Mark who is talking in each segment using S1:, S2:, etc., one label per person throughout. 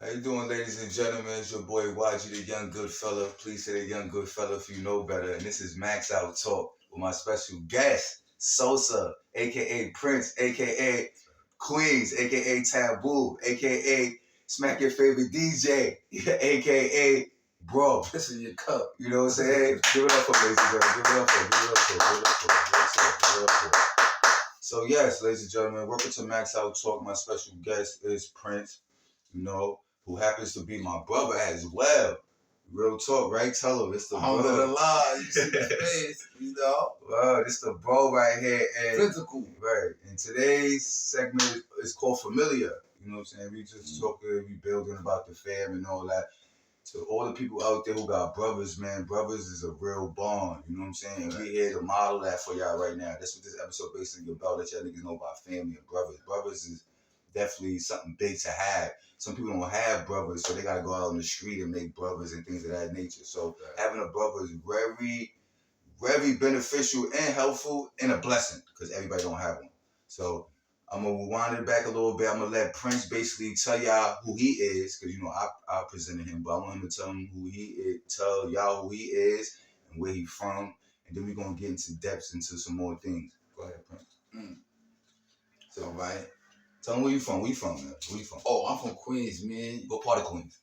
S1: How you doing, ladies and gentlemen? It's your boy YG, the young good fella. Please say the young good fella if you know better. And this is Max Out Talk with my special guest, Sosa, aka Prince, aka Queens, aka Tabu, aka Smack Your Favorite DJ, aka Bro.
S2: Piss in your cup.
S1: You know what I'm saying? Give it up for ladies and gentlemen. Give it up for. So yes, ladies and gentlemen, welcome to Max Out Talk. My special guest is Prince, who happens to be my brother as well. Real talk, right? Tell him it's the
S2: Home
S1: bro.
S2: of the law, you see the face,
S1: Wow, this the bro right here. And
S2: physical.
S1: right. And today's segment is called Familia. You know what I'm saying? We just talking, we building about the fam and all that. To all the people out there who got brothers, man, brothers is a real bond. You know what I'm saying? And we here to model that for y'all right now. That's what this episode basically about. Let y'all niggas know about family and brothers. Brothers is definitely something big to have. Some people don't have brothers, so they gotta go out on the street and make brothers and things of that nature. So having a brother is very, very beneficial and helpful and a blessing because everybody don't have one. So I'm gonna wind it back a little bit. I'm gonna let Prince basically tell y'all who he is, because I presented him, but I want him to tell him who he is, tell y'all who he is and where he from, and then we're gonna get into depths into some more things. Go ahead, Prince.
S2: So, all right.
S1: Tell him where you from. Where you from, man? Where you from?
S2: Oh, I'm from Queens, man.
S1: What part of Queens?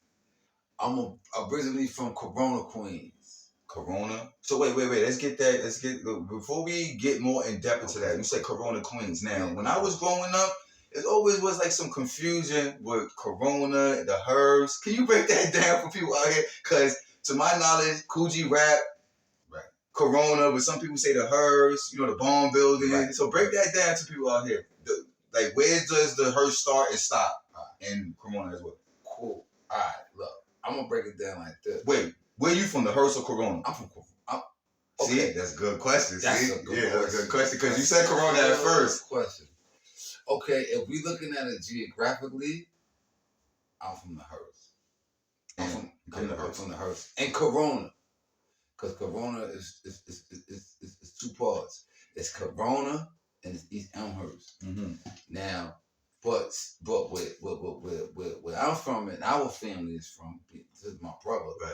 S2: I'm originally from Corona, Queens.
S1: Corona. So wait. Let's get before we get more in depth into that. You said Corona, Queens. Now, when I was growing up, it always was like some confusion with Corona, the herbs. Can you break that down for people out here? Because to my knowledge, Coogee rap, right, Corona, but some people say the herbs. The bomb building. Right. So break that down to people out here. Where does the hearse start and stop? And Corona as well.
S2: Cool. All right, look, I'm gonna break it down like this.
S1: Wait. Where you from, the hearse or Corona?
S2: I'm from Corona.
S1: Okay. See, that's a good question.
S2: That's a good question.
S1: Because you said Corona at first.
S2: Question. Okay, if we looking at it geographically, I'm from the hearse. I'm from the hearse. And Corona. Because Corona is two parts. It's Corona and it's East Elmhurst. Mm-hmm. Now, but where I'm from and our family is from, this is my brother. Right.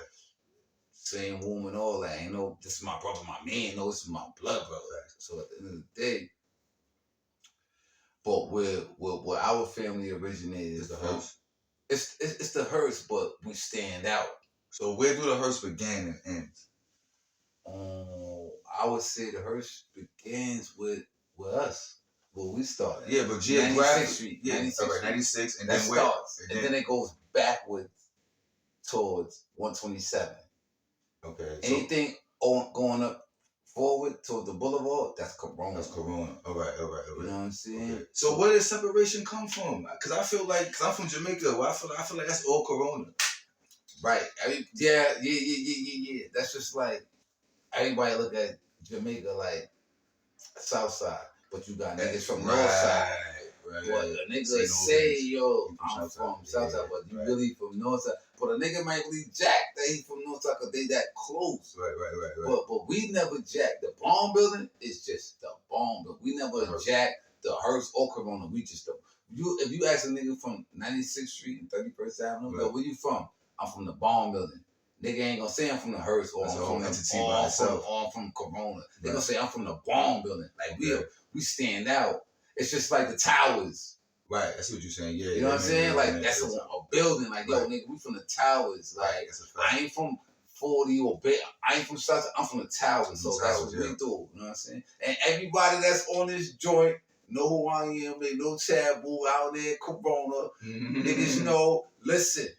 S2: Same womb and all that. Ain't no, this is my brother, my man. No, this is my blood brother. So at the end of the day, but where our family originated is the hearse. It's the hearse, but we stand out.
S1: So where do the hearse begin and end?
S2: I would say the hearse begins with us. Where we started.
S1: Yeah, but geographically.
S2: 96th Street.
S1: Yeah,
S2: 96th
S1: 96, and
S2: that
S1: then
S2: starts. And then it goes backwards towards 127.
S1: Okay.
S2: Anything going up forward towards the boulevard, that's Corona.
S1: That's Corona. All right.
S2: You know what I'm saying? Okay.
S1: So where does separation come from? Because I feel like, I'm from Jamaica, well, I feel like that's all Corona.
S2: Right. Yeah. That's just like, everybody look at Jamaica like South Side. But you got niggas from North Side. Right. But a nigga say, yo, I'm from South Side, but you really from North Side. But a nigga might really jack that he from North Side because they that close. Right. But we never jack. The bomb building is just the bomb building. We never jack the hearse or Corona. We just if you ask a nigga from 96th Street and 31st Avenue, yo, where you from? I'm from the bomb building. Nigga ain't gonna say I'm from the hearse or I'm from Corona. They gonna say I'm from the bomb building. Like we stand out. It's just like the towers.
S1: Right, that's what you're saying. Yeah,
S2: you know what I'm saying? Like that's a building. Like yo, nigga, we from the towers. Like I ain't from 40 or Bay. I ain't from South. I'm from the towers. So that's what we do. You know what I'm saying? And everybody that's on this joint know who I am. They know Tabu out there, Corona. Mm-hmm. Niggas know. Listen.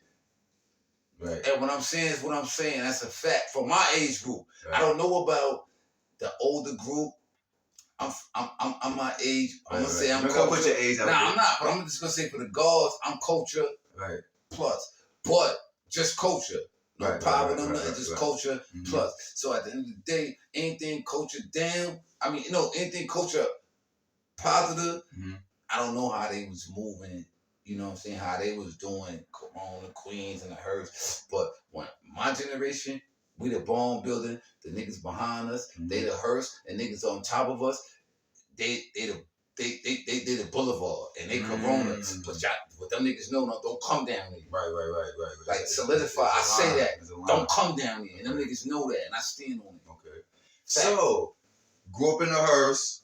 S2: Right. And what I'm saying is what I'm saying. That's a fact for my age group. Right. I don't know about the older group. I'm my age. I'm gonna say I'm culture.
S1: Put your age out there.
S2: I'm not. But I'm just gonna say for the guards, I'm culture. Right. Plus, but just culture. No power, no nothing. Just culture plus. So at the end of the day, anything culture down. I mean, anything culture positive. Mm-hmm. I don't know how they was moving. You know what I'm saying? How they was doing Corona, Queens, and the hearse. But when my generation, we the bomb building, the niggas behind us, they the hearse, and niggas on top of us, they the they did a boulevard and they Corona, but them niggas know don't come down here.
S1: Right.
S2: Like solidify. I say that. Don't come down here, and them niggas know that, and I stand on it.
S1: Okay. So, grew up in the hearse.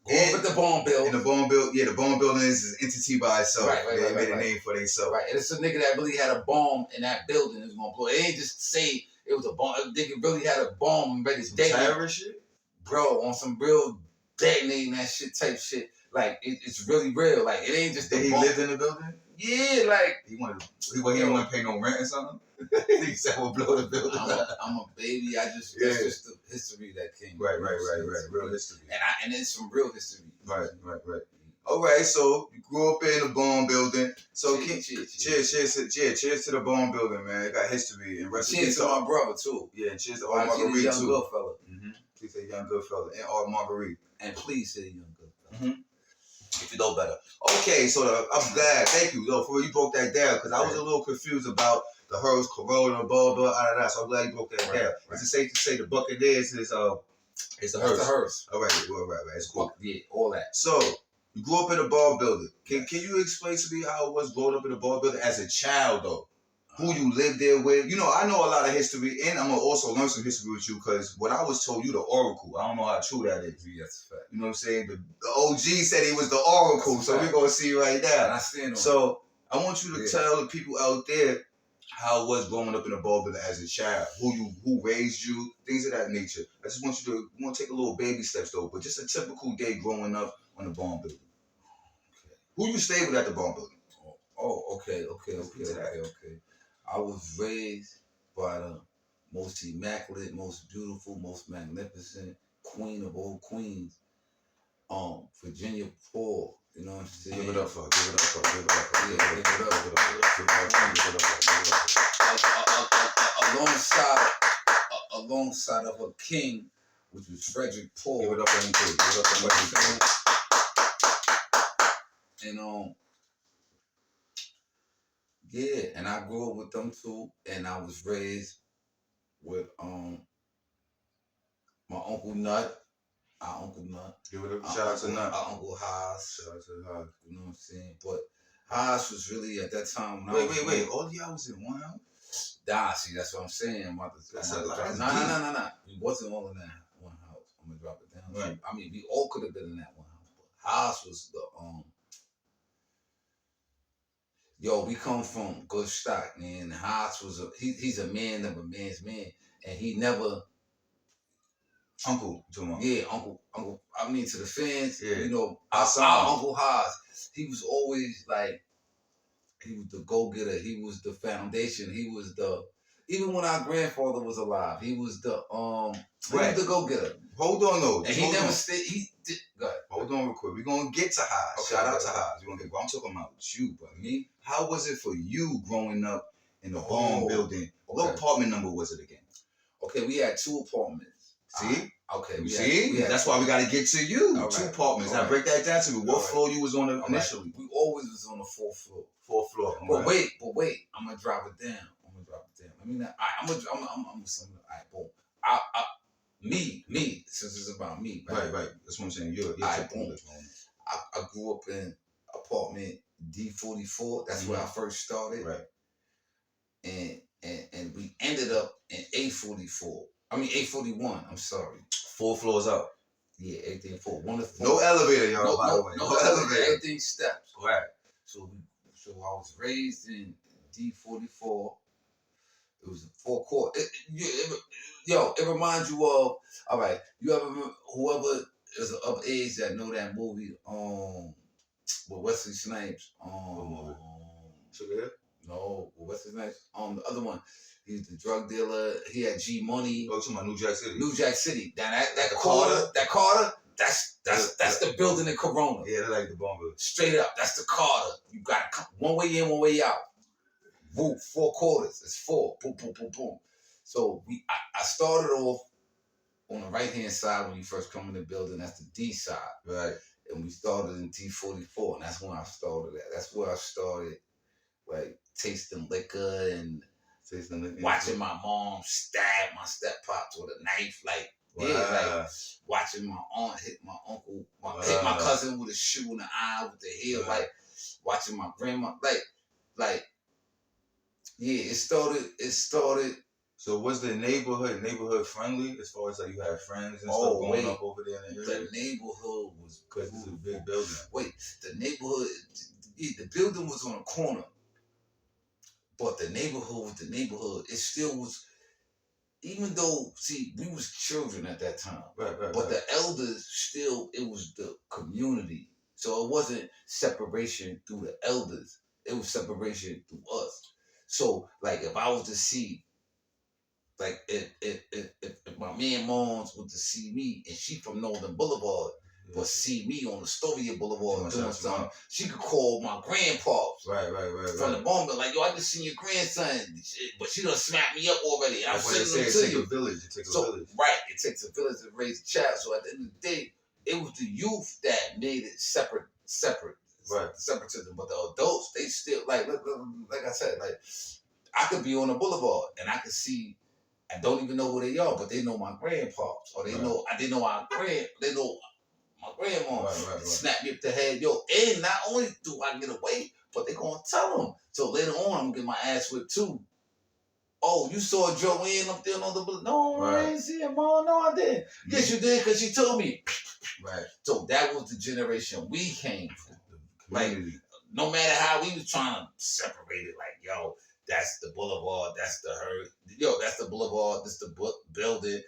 S2: Grew up at the Bone Building.
S1: And the Bone Building, the Bone Building is an entity by itself. They made a name for themselves.
S2: Right, and it's a nigga that really had a bomb in that building that's gonna blow. It ain't just say it was a bomb. A nigga really had a bomb and ready to
S1: detonate shit,
S2: bro, on some real detonating that shit type shit. Like it's really real. Like it ain't just.
S1: Did he lived in the building?
S2: Yeah, like
S1: he didn't want to pay no rent or something. He said we'll blow the building.
S2: I'm a baby. That's just the history that came.
S1: Right. Real history.
S2: And it's some real history.
S1: Right. All right, so you grew up in the Bone Building. So cheers to the Bone Building, man. It got history and
S2: cheers to my brother too.
S1: Yeah, and cheers to Art Marguerite
S2: young
S1: too.
S2: Good fella.
S1: Please say young good fella and Art Marguerite.
S2: And please say young good fella.
S1: If you know better. Okay, so I'm glad. Thank you, though, for you broke that down because I was a little confused about the hearse, Corona, blah blah. So I'm glad you broke that down. Right. Is it safe to say the Buccaneers is it's the hearse?
S2: It's the hearse.
S1: All right. It's cool.
S2: Yeah, all that.
S1: So you grew up in a Ball Building. Can you explain to me how it was growing up in a Ball Building as a child, though? Who you lived there with? You know, I know a lot of history, and I'm gonna also learn some history with you because what I was told, you the Oracle. I don't know how true that is.
S2: Yeah, that's a fact.
S1: You know what I'm saying? The OG said he was the Oracle, so we're gonna see right now.
S2: And I stand on
S1: so I want you to tell the people out there how it was growing up in a Ball Building as a child, who raised you, things of that nature. I just want you to take a little baby steps though, but just a typical day growing up on the Ball Building. Okay. Who you stayed with at the Ball Building?
S2: Oh, okay. I was raised by the most immaculate, most beautiful, most magnificent queen of all queens, Virginia Paul. You know what I'm saying?
S1: Give it up for.
S2: Alongside of her king, which was Frederick Paul.
S1: Give it up for him too. Give it up for him too.
S2: And yeah, and I grew up with them too, and I was raised with my Uncle Nut. Our Uncle Nut.
S1: Give it up. Shout out to Nut.
S2: Our Uncle Haas.
S1: Shout out to Haas.
S2: You know what I'm saying? But Haas was really at that time.
S1: Wait. All of y'all was in one house?
S2: Nah, see, that's what I'm saying.
S1: That's a lot.
S2: Nah. We wasn't all in that one house. I'm gonna drop it down.
S1: Right.
S2: I mean, we all could have been in that one house, but Haas was the Yo, we come from good stock, man. Haas was he's a man of a man's man, and he never.
S1: Uncle, Jamal.
S2: Yeah, Uncle. I mean, to the fans,
S1: you
S2: know, our Uncle Haas, he was always like, he was the go-getter. He was the foundation. He was the, even when our grandfather was alive, he was the he was the go-getter.
S1: Hold on though.
S2: And he never stayed. He did. Go ahead.
S1: Hold on real quick. We're gonna get to Haas.
S2: Okay,
S1: Shout out to Haas. I'm talking about you, brother.
S2: Me?
S1: How was it for you growing up in the Bone Building? What apartment number was it again?
S2: Okay, we had 2 apartments.
S1: See?
S2: Okay.
S1: That's why we got to get to you.
S2: Right.
S1: 2 apartments. Now break that down to me. What floor you was on initially?
S2: Right. We always was on the 4th floor.
S1: 4th floor.
S2: But wait. I'm gonna drop it down. I mean, I'm gonna sum it up. All right, boom. Me. Since it's about me.
S1: Right. That's what I'm saying. You're
S2: boom. I grew up in apartment D44. That's where I first started.
S1: Right.
S2: And we ended up in A44. I mean A41. I'm sorry.
S1: 4 floors up.
S2: Yeah, everything 4. 1 to 4.
S1: No elevator, y'all. By the way,
S2: no elevator. Everything steps.
S1: Right.
S2: So I was raised in D44. It was a 4 court. It reminds you of. All right. You ever whoever is of age that know that movie with Wesley Snipes.
S1: Sugar Hill?
S2: No, with Wesley Snipes. The other one. He's the drug dealer. He had G Money.
S1: Oh, to my New Jack City.
S2: New Jack City. That Carter. That's the building in Corona.
S1: Yeah, they like the bomb building.
S2: Straight up. That's the Carter. You got to come one way in, one way out. Woo, 4 quarters. It's 4. Boom, boom, boom, boom. So I started off on the right hand side when you first come in the building. That's the D side.
S1: Right.
S2: And we started in D44, and that's when I started at. That's where I started, like tasting liquor and watching my mom stab my step pops with a knife. Like
S1: Wow.
S2: Yeah, like watching my aunt hit my uncle, hit my cousin with a shoe in the eye with the heel, like watching my grandma, like, yeah, it started.
S1: So was the neighborhood friendly as far as like you had friends and stuff going up over there in the area?
S2: The neighborhood was
S1: because it's a big building.
S2: Wait, the neighborhood, the building was on a corner, but the neighborhood was the neighborhood. It still was, even though, see, we was children at that time,
S1: right.
S2: But the elders still, it was the community. So it wasn't separation through the elders. It was separation through us. So, like, if I was to see, like, if my man moms was to see me, and she from Northern Boulevard, but see me on Astoria Boulevard doing something, she could call my grandpops.
S1: Right.
S2: From the moment, like, yo, I just seen your grandson, but she done smacked me up already. And I'm sending them to you.
S1: It takes a village.
S2: Right, it takes a village to raise a child. So at the end of the day, it was the youth that made it separate. Right. Separatism. But the adults, they still, like I said, like, I could be on a boulevard and I could see, I don't even know who they are, but they know my grandpops, or they know my grandma.
S1: Right.
S2: Snap me up the head, yo. And not only do I get away, but they gonna tell them. So later on, I'm gonna get my ass whipped too. Oh, you saw Joanne up there on the... No, I ain't see her, Mom. No, I didn't. Yes, you did, because she told me.
S1: Right.
S2: So that was the generation we came from. Like, no matter how we was trying to separate it, like, yo, that's the boulevard, that's the hurt. Yo, that's the boulevard, that's the building,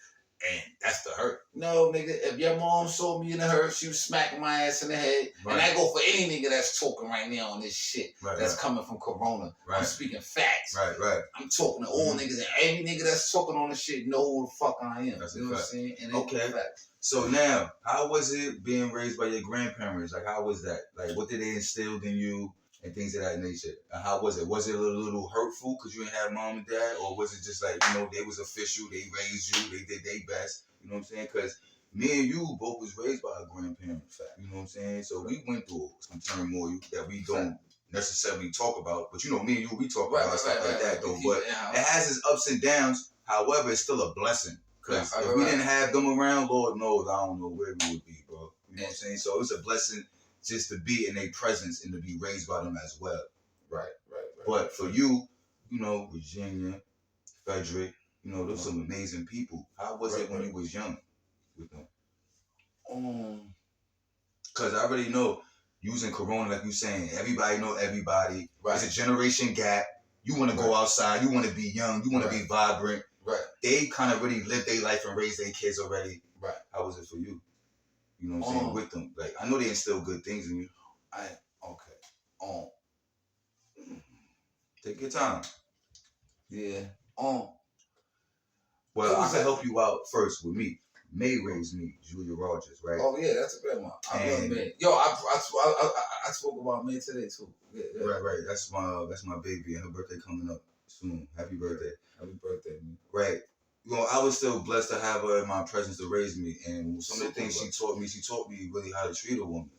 S2: and that's the hurt. No, nigga, if your mom saw me in the hurt, she was smacking my ass in the head. Right. And I go for any nigga that's talking right now on this shit that's coming from Corona. Right. I'm speaking facts.
S1: Right.
S2: I'm talking to all niggas, and every nigga that's talking on this shit know who the fuck I am.
S1: That's
S2: you know what I'm saying? And
S1: okay. So now, how was it being raised by your grandparents? Like, how was that? Like, what did they instill in you and things of that nature? And how was it? Was it a little hurtful because you didn't have mom and dad? Or was it just like, you know, they was official, they raised you, they did their best? You know what I'm saying? Because me and you both was raised by our grandparents. You know what I'm saying? So we went through some turmoil that we don't necessarily talk about. But, you know, me and you, we talk about stuff like that, though. But it has its ups and downs. However, it's still a blessing. Because if we didn't have them around, Lord knows, I don't know where we would be, bro. You know what I'm saying? So it's a blessing just to be in their presence and to be raised by them as well. Right. But for you, you know, Virginia, Frederick, you know, those some amazing people. How was it when you was young with them? Because I already know, using Corona, like you saying, everybody know everybody. Right. It's a generation gap. You want to go outside. You want to be young. You want to be vibrant. Right. They kind of really lived their life and raised their kids already. Right. How was it for you? You know what I'm saying? With them. Like, I know they instill good things in you. Take your time. Yeah. Well, I can help you out first with me. May raised me, Julia Rogers, right? Oh yeah, that's a good one. I love May. Yo, I spoke about May today too. Yeah. Right. That's my baby, and her birthday coming up soon. Happy birthday. Happy birthday, man. Right. You know, I was still blessed to have her in my presence to raise me, and some of the things she taught me really how to treat a woman.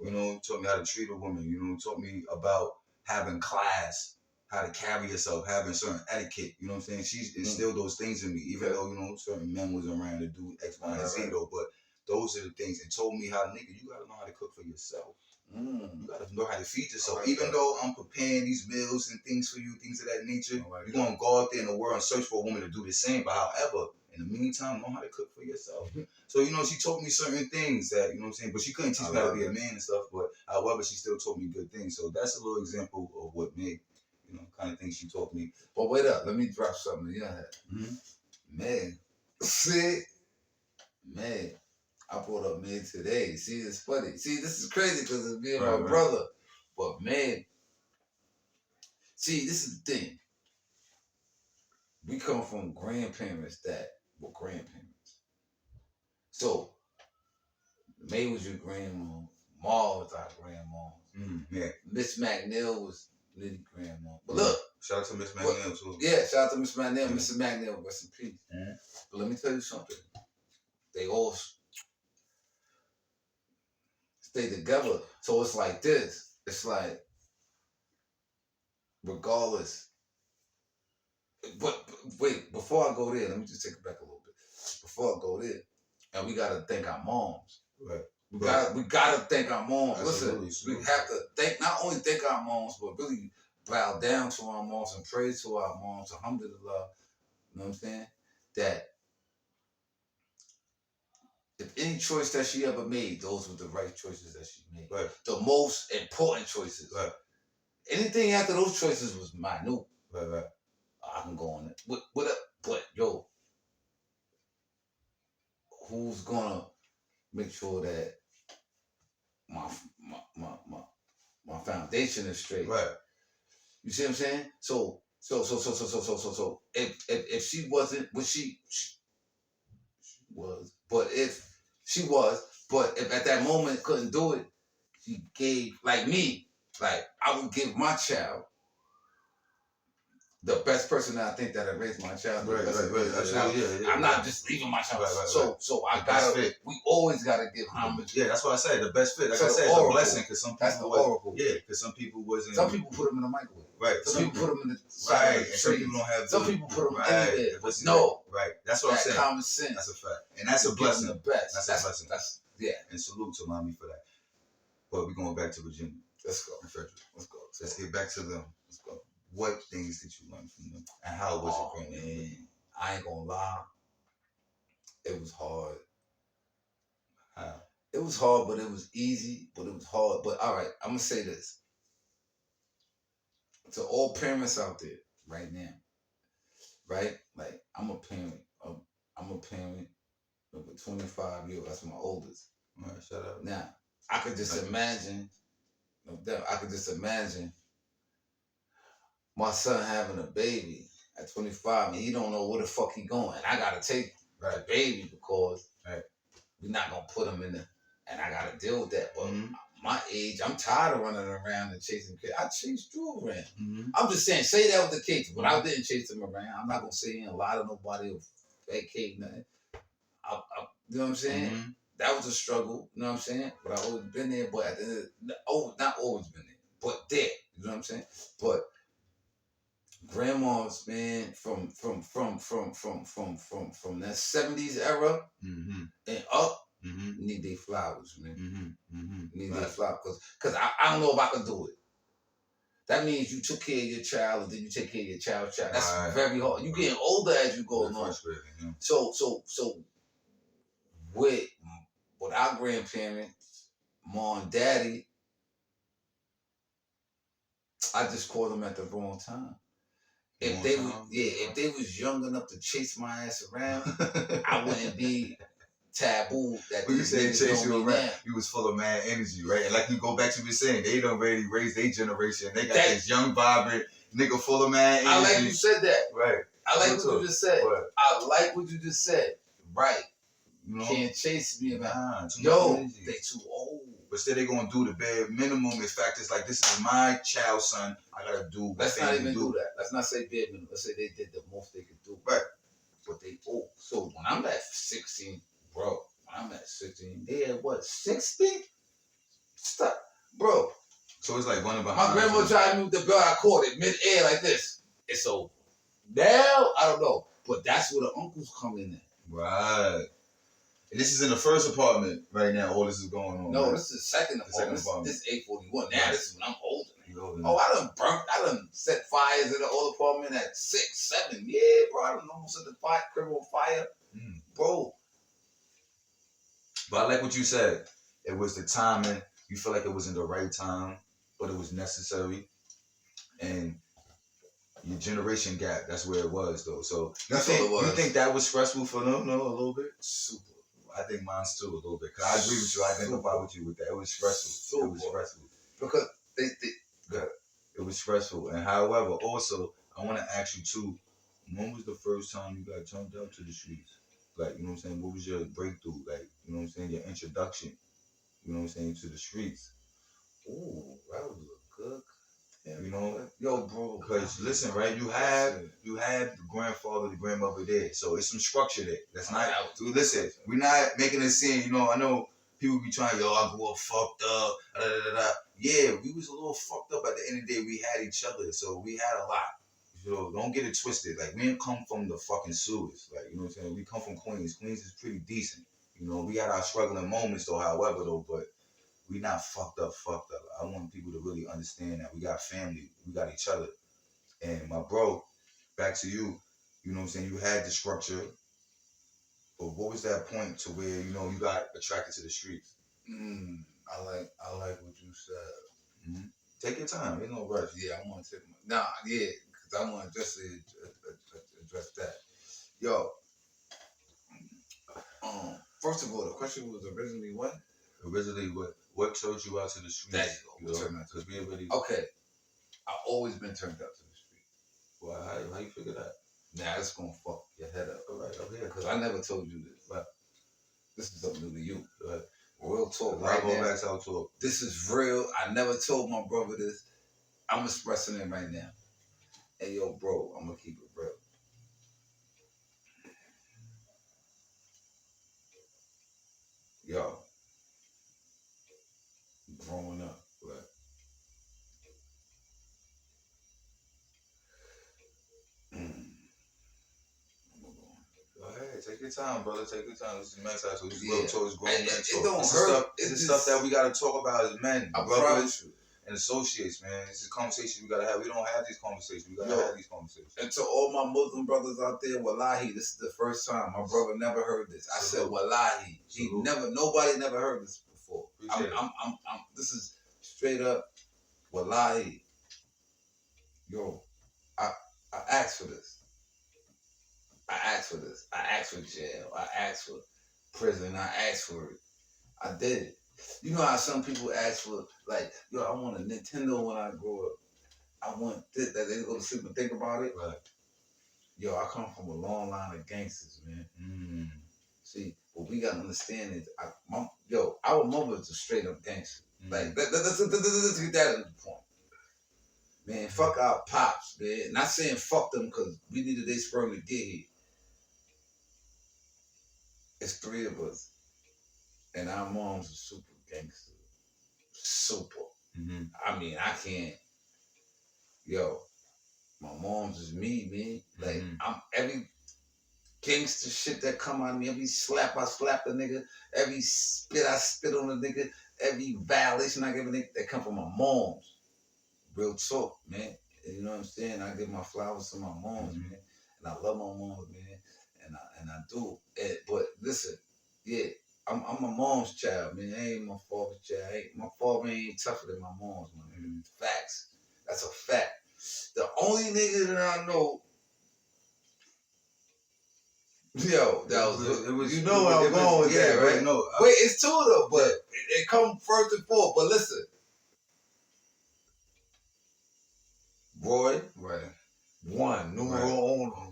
S1: You know, taught me how to treat a woman. You know, taught me about having class, how to carry yourself, having certain etiquette. You know what I'm saying? She instilled those things in me, even though, you know, certain men was around to do X, Y, and Z, though. But those are the things, and told me how, nigga, you gotta know how to cook for yourself. You gotta know how to feed yourself. Even though I'm preparing these meals and things for you, things of that nature, you're gonna go out there in the world and search for a woman to do the same. But however, in the meantime, know how to cook for yourself. So, you know, she taught me certain things that, you know what I'm saying, but she couldn't teach me how to be a man and stuff. But however, she still taught me good things. So that's a little example of what made, you know, kind of things she taught me. But wait up, let me drop something in your head. Man, see, man. I brought up man today. See, it's funny. See, this is crazy because it's me and my brother. But man, see, this is the thing. We come from grandparents that were grandparents. So, May was your grandma. Ma was our grandma. Miss McNeil was Liddy's grandma. But look. Shout out to Miss McNeil too. Yeah, shout out to Miss McNeil. Mrs. McNeil, rest in peace. But let me tell you something. They all stay together. So it's like this. It's like, regardless. But wait, before I go there, let me just take it back a little bit. Before I go there,
S2: And we gotta thank our moms.
S1: Right.
S2: We gotta thank our moms.
S1: Absolutely,
S2: Listen, we have to not only thank our moms, but really bow down to our moms and pray to our moms, alhamdulillah. You know what I'm saying? That if any choice that she ever made, those were the right choices that she made.
S1: Right.
S2: The most important choices.
S1: Right.
S2: Anything after those choices was minute.
S1: Right.
S2: I can go on it. But yo, who's gonna make sure that my foundation is straight?
S1: Right.
S2: You see what I'm saying? So if she wasn't what she was, but if she was, but if at that moment couldn't do it, she gave like me, like I would give my child the best person that I think that I raised my child.
S1: Right. Absolutely. Yeah.
S2: I'm not just leaving my child.
S1: Right.
S2: So I gotta. We always gotta give homage.
S1: Yeah, that's what I said. The best fit. Like
S2: So
S1: I said, it's a blessing because some people.
S2: That's the oracle.
S1: Yeah, because some people wasn't.
S2: Some people put them in the microwave.
S1: Right.
S2: Some people put them in the
S1: right. And some people don't have.
S2: Some people put them anywhere. No.
S1: Right. That's what I'm saying.
S2: Common sense.
S1: That's a fact, and that's a blessing.
S2: The best.
S1: That's a blessing.
S2: That's
S1: And salute to mommy for that. But we're going back to Virginia.
S2: Let's go.
S1: Let's go. Let's get back to them. Let's go. What things did you learn from them, and how was it growing up?
S2: Man, I ain't gonna lie. It was hard.
S1: How?
S2: It was hard, but it was easy. But it was hard. But all right, I'm gonna say this to all parents out there right now. Right? Like I'm a parent. I'm a parent of a 25-year-old. That's my oldest.
S1: All right, shut up.
S2: Now I could just imagine. I could just imagine my son having a baby at 25 and he don't know where the fuck he going. I gotta take the baby because we're not gonna put him in the, and I gotta deal with that. But my age, I'm tired of running around and chasing kids. I chased you around. I'm just saying, say that with the kids, but I didn't chase them around. I'm not gonna say a lot of nobody will vacate nothing. You know what I'm saying? That was a struggle. You know what I'm saying? But I always been there. But at the end of not always been there, but there. You know what I'm saying? But grandmas, man, from that 70s era and up, need their flowers, man. Need their flowers, cause I don't know if I can do it. That means you took care of your child, and then you take care of your child's child. That's very hard. You getting older as you go along. So with our grandparents, mom and daddy, I just called them at the wrong time. If they was young enough to chase my ass around, I wouldn't be taboo. That
S1: when you say chase you around, you was full of mad energy, right? And like you go back to me saying, they don't really raise their generation. They got this young, vibrant nigga full of mad energy.
S2: I like you said that.
S1: Right.
S2: I like what you just said.
S1: What?
S2: I like what you just said. Right.
S1: You know?
S2: Can't chase me around.
S1: Yo,
S2: they too old.
S1: But still, they gonna do the bare minimum. In fact, it's like, this is my child, son. I gotta do what
S2: Let's
S1: they
S2: not even
S1: do
S2: that. Let's not say bare minimum. Let's say they did the most they could do.
S1: Right.
S2: But they old. So when I'm at 16, bro, when I'm at 16, they at what, 60? Stop. Bro.
S1: So it's like running behind.
S2: My grandma tried to move the belt. I caught it mid-air like this. It's over. Now, I don't know. But that's where the uncles come in at.
S1: Right. And this is in the first apartment right now. All this is going on.
S2: No,
S1: right?
S2: this is the second apartment. This is 841. Now this is when I'm older. I done set fires in the old apartment at 6, 7. Yeah, bro. I done almost set the crib on fire. Bro.
S1: But I like what you said. It was the timing. You feel like it was in the right time, but it was necessary. And your generation gap, that's where it was, though. So
S2: that's what it was.
S1: You think that was stressful for them? No, a little bit? Super. I think mine's too, a little bit. Because I agree with you. I identify with you with that. It was stressful. It was stressful.
S2: Because
S1: it was stressful. And however, also, I want to ask you, too, when was the first time you got jumped out to the streets? Like, you know what I'm saying? What was your breakthrough? Like, you know what I'm saying? Your introduction, you know what I'm saying, to the streets.
S2: Ooh, that was a good...
S1: You know,
S2: yo, bro.
S1: Because listen, right? You have the grandfather, the grandmother there, so it's some structure there. That's not. Listen, we're not making a scene. You know, I know people be trying. Yo, I grew up fucked up. Yeah, we was a little fucked up. At the end of the day, we had each other, so we had a lot. So don't get it twisted. Like, we didn't come from the fucking sewers. Like, you know what I'm saying? We come from Queens. Queens is pretty decent. You know, we had our struggling moments though, however though, but we not fucked up. I want people to really understand that we got family, we got each other. And my bro, back to you, you know what I'm saying, you had the structure, but what was that point to where, you know, you got attracted to the streets?
S2: I like what you said.
S1: Mm-hmm. Take your time, ain't no rush.
S2: Yeah, I want to take my, because I want to just address that. Yo, first of all, the question was originally what?
S1: Originally, what turned you out to the streets?
S2: There you go.
S1: Because we already.
S2: Okay, I've always been turned out to the streets.
S1: Well, how you figure that?
S2: Now it's gonna fuck your head up.
S1: All right, okay.
S2: Because I never told you this.
S1: Right.
S2: This is something new to you.
S1: Right.
S2: Real talk, right now.
S1: MaxOutTalk.
S2: This is real. I never told my brother this. I'm expressing it right now. Hey, yo, bro, I'm gonna keep it real. Yo, growing up, right?
S1: Go ahead, take your time, brother. Take your time. This is MaxOutTalk. This is real talk. It's grown men talk.
S2: It don't
S1: this
S2: hurt.
S1: Is stuff that we gotta talk about as men, brothers,
S2: you.
S1: and associates, man. This is conversations we gotta have. We don't have these conversations. We gotta have these conversations.
S2: And to all my Muslim brothers out there, wallahi, this is the first time my brother never heard this. I said wallahi. Nobody never heard this before. This is straight up wallahi. Yo, I asked for this. I asked for jail. I asked for prison. I asked for it. I did it. You know how some people ask for, like, yo, I want a Nintendo when I grow up. I want this, that they go to sleep and think about it.
S1: Right.
S2: Yo, I come from a long line of gangsters, man. See, what we gotta understand is, our mother is a straight up gangster. Like, let's get that at the point. Man, fuck our pops, man. Not saying fuck them because we needed their sperm to get here. It's three of us. And our mom's a super gangster. Super. I mean, I can't. Yo, my mom's is me, man. Like, I'm every gangster shit that come out of me, every slap I slap a nigga, every spit I spit on a nigga, every violation I give a nigga, that come from my mom's. Real talk, man. And you know what I'm saying? I give my flowers to my moms, man. And I love my moms, man. And I do. But listen, yeah, I'm my mom's child, man. I ain't my father's child. My father ain't tougher than my mom's, man. Facts. That's a fact. The only nigga that I know, yo, it was you know where I'm going with that, right?
S1: No,
S2: wait, it's two though, but it come first and fourth. But listen, Roy,
S1: right?
S2: One, numero uno.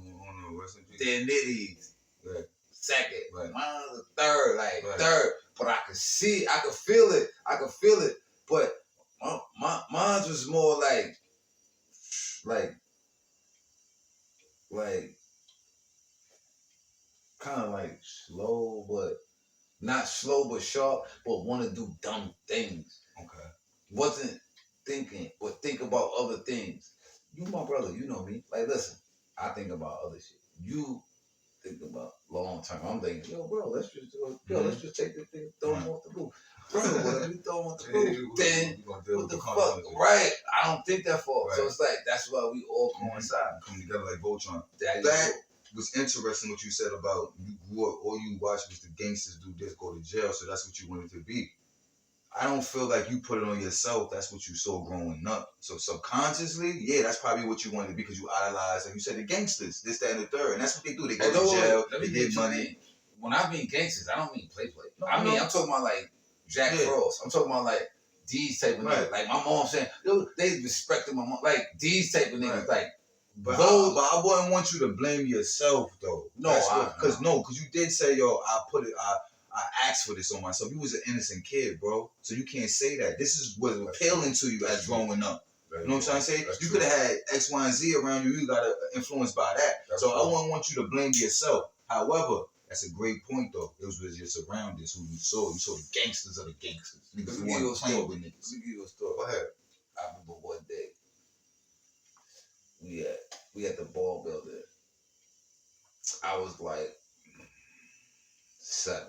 S2: Then Nitties,
S1: right?
S2: Second,
S1: right?
S2: Mine's a third, like third. But I could see, I could feel it. But mine was more like kind of like slow, but not slow but sharp, but want to do dumb things.
S1: Okay.
S2: Wasn't thinking, but think about other things. You my brother, you know me. Like, listen, I think about other shit. You think about long term. I'm thinking, yo, bro, let's just do it. Let's just take this thing, throw him off the roof. Bro, whatever you throw him off the roof, then what the fuck? Right. I don't think that far. Right. So it's like, that's why we all coincide.
S1: Come together like Voltron.
S2: That
S1: was interesting what you said about you grew up, all you watched was the gangsters do this, go to jail, so that's what you wanted to be. I don't feel like you put it on yourself. That's what you saw growing up. So subconsciously, yeah, that's probably what you wanted to be because you idolized, like you said, the gangsters, this, that, and the third. And that's what they do. They go to jail, they get money.
S2: When I mean gangsters, I don't mean play. No, I mean, I'm talking about like Jack Frost. I'm talking about like these type of niggas. Like my mom saying, dude, they respected my mom. Like these type of niggas. Like,
S1: but I wouldn't want you to blame yourself though.
S2: No,
S1: because you did say, yo, I asked for this on myself. You was an innocent kid, bro. So you can't say that. This is what was appealing to you as growing up. You know what I'm trying to say? You could have had X, Y, and Z around you. You got influenced by that. So I wouldn't want you to blame yourself. However, that's a great point, though. It was your surroundings who you saw. You saw the gangsters of the gangsters. Niggas who want to play with niggas.
S2: Let me give you a story.
S1: Go ahead.
S2: I remember one day, we had the ball building. I was like 7.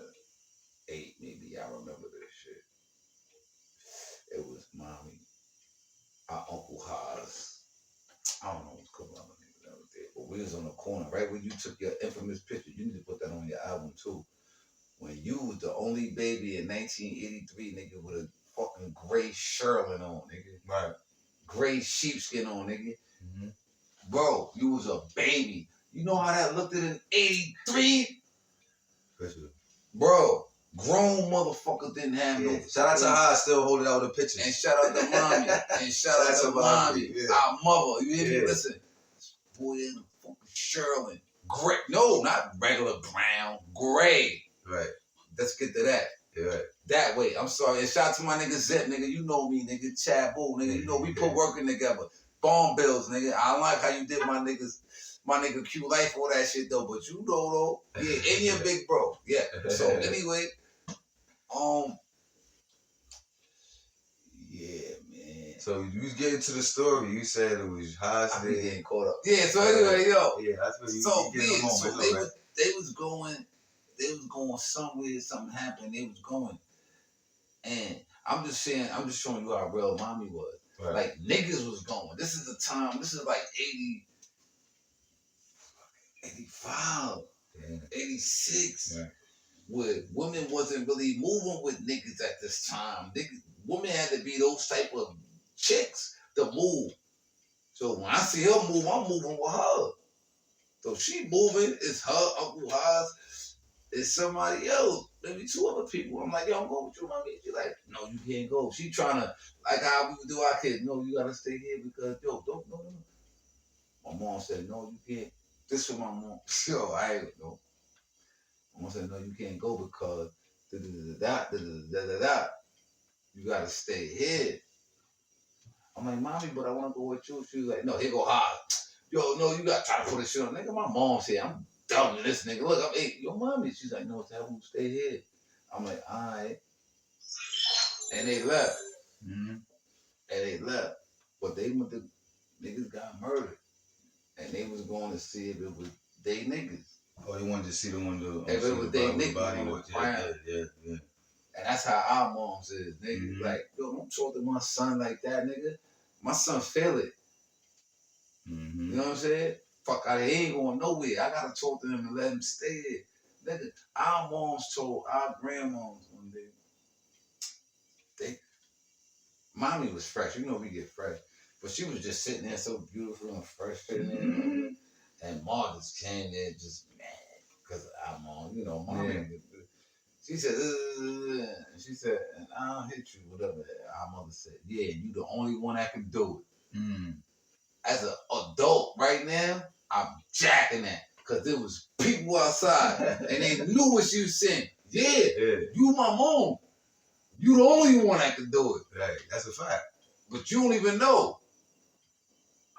S2: we was on the corner, right where you took your infamous picture. You need to put that on your album too. When you was the only baby in 1983, nigga, with a fucking gray Sherlin on, nigga.
S1: Right.
S2: Gray sheepskin on, nigga. Mm-hmm. Bro, you was a baby. You know how that looked in 83? Bro, grown motherfuckers didn't have no.
S1: Shout out to her, still holding out the pictures.
S2: And shout out to mommy. And shout out to mommy. Yeah. Our mother. You hear me? Listen. Boy, in a fucking Sherlin. Gray. No, not regular brown. Gray.
S1: Right.
S2: Let's get to that.
S1: Yeah.
S2: That way. I'm sorry. And shout out to my nigga Zip, nigga. You know me, nigga. Chabu, nigga. You know we put working together. Bomb bills, nigga. I don't like how you did my nigga Q Life, all that shit though. But you know though. Yeah, Indian big bro. Yeah. So anyway, yeah, man.
S1: So you was getting to the story. You said it was high.
S2: I be getting caught up. Yeah. So anyway, yo.
S1: Yeah, that's what you
S2: getting them on. So they was going somewhere. Something happened. They was going, and I'm just showing you how real mommy was. Right. Like niggas was going. This is the time. This is like 80, 85, 86. Right. Where women wasn't really moving with niggas at this time. Women had to be those type of chicks to move. So when I see her move, I'm moving with her. So she moving, it's her, Uncle Haas, it's somebody else, maybe two other people. I'm like, yo, I'm going with you, mommy. She's like, no, you can't go. She trying to, like how we do our kids, no, you gotta stay here because, yo, no. My mom said, no, you can't. This was my mom. Yo, I ain't no. My mom said, no, you can't go because da-da-da-da-da-da-da-da. You gotta stay here. I'm like, mommy, but I want to go with you. She was like, no, here go hard. Yo, no, you gotta try to put this shit on. Nigga, my mom said, I'm dumb to this nigga. Look, I'm 8. Yo, mommy. She's like, no, Tabu, stay here. I'm like, all right. And they left. Mm-hmm. And they left. But they went to, niggas got murdered. And they was going to see if it was they niggas.
S1: Oh, they wanted to see the one to
S2: if it was they niggas.
S1: Body was, yeah.
S2: And that's how our moms is, nigga. Mm-hmm. Like, yo, don't talk to my son like that, nigga. My son feel it. Mm-hmm. You know what I'm saying? Fuck out of here, he ain't going nowhere. I gotta talk to him and let him stay there. Nigga, our moms told our grandmoms one day, mommy was fresh. You know we get fresh. But she was just sitting there so beautiful and fresh sitting there. Mm-hmm. And Ma just came there just mad because of our mom. You know, mommy. Yeah. She said, and I'll hit you, whatever. Our mother said, yeah, you the only one that can do it. Mm. As an adult right now, I'm jacking that because there was people outside and they knew what she was saying. Yeah, you my mom. You the only one that can do it.
S1: Right, that's a fact.
S2: But you don't even know.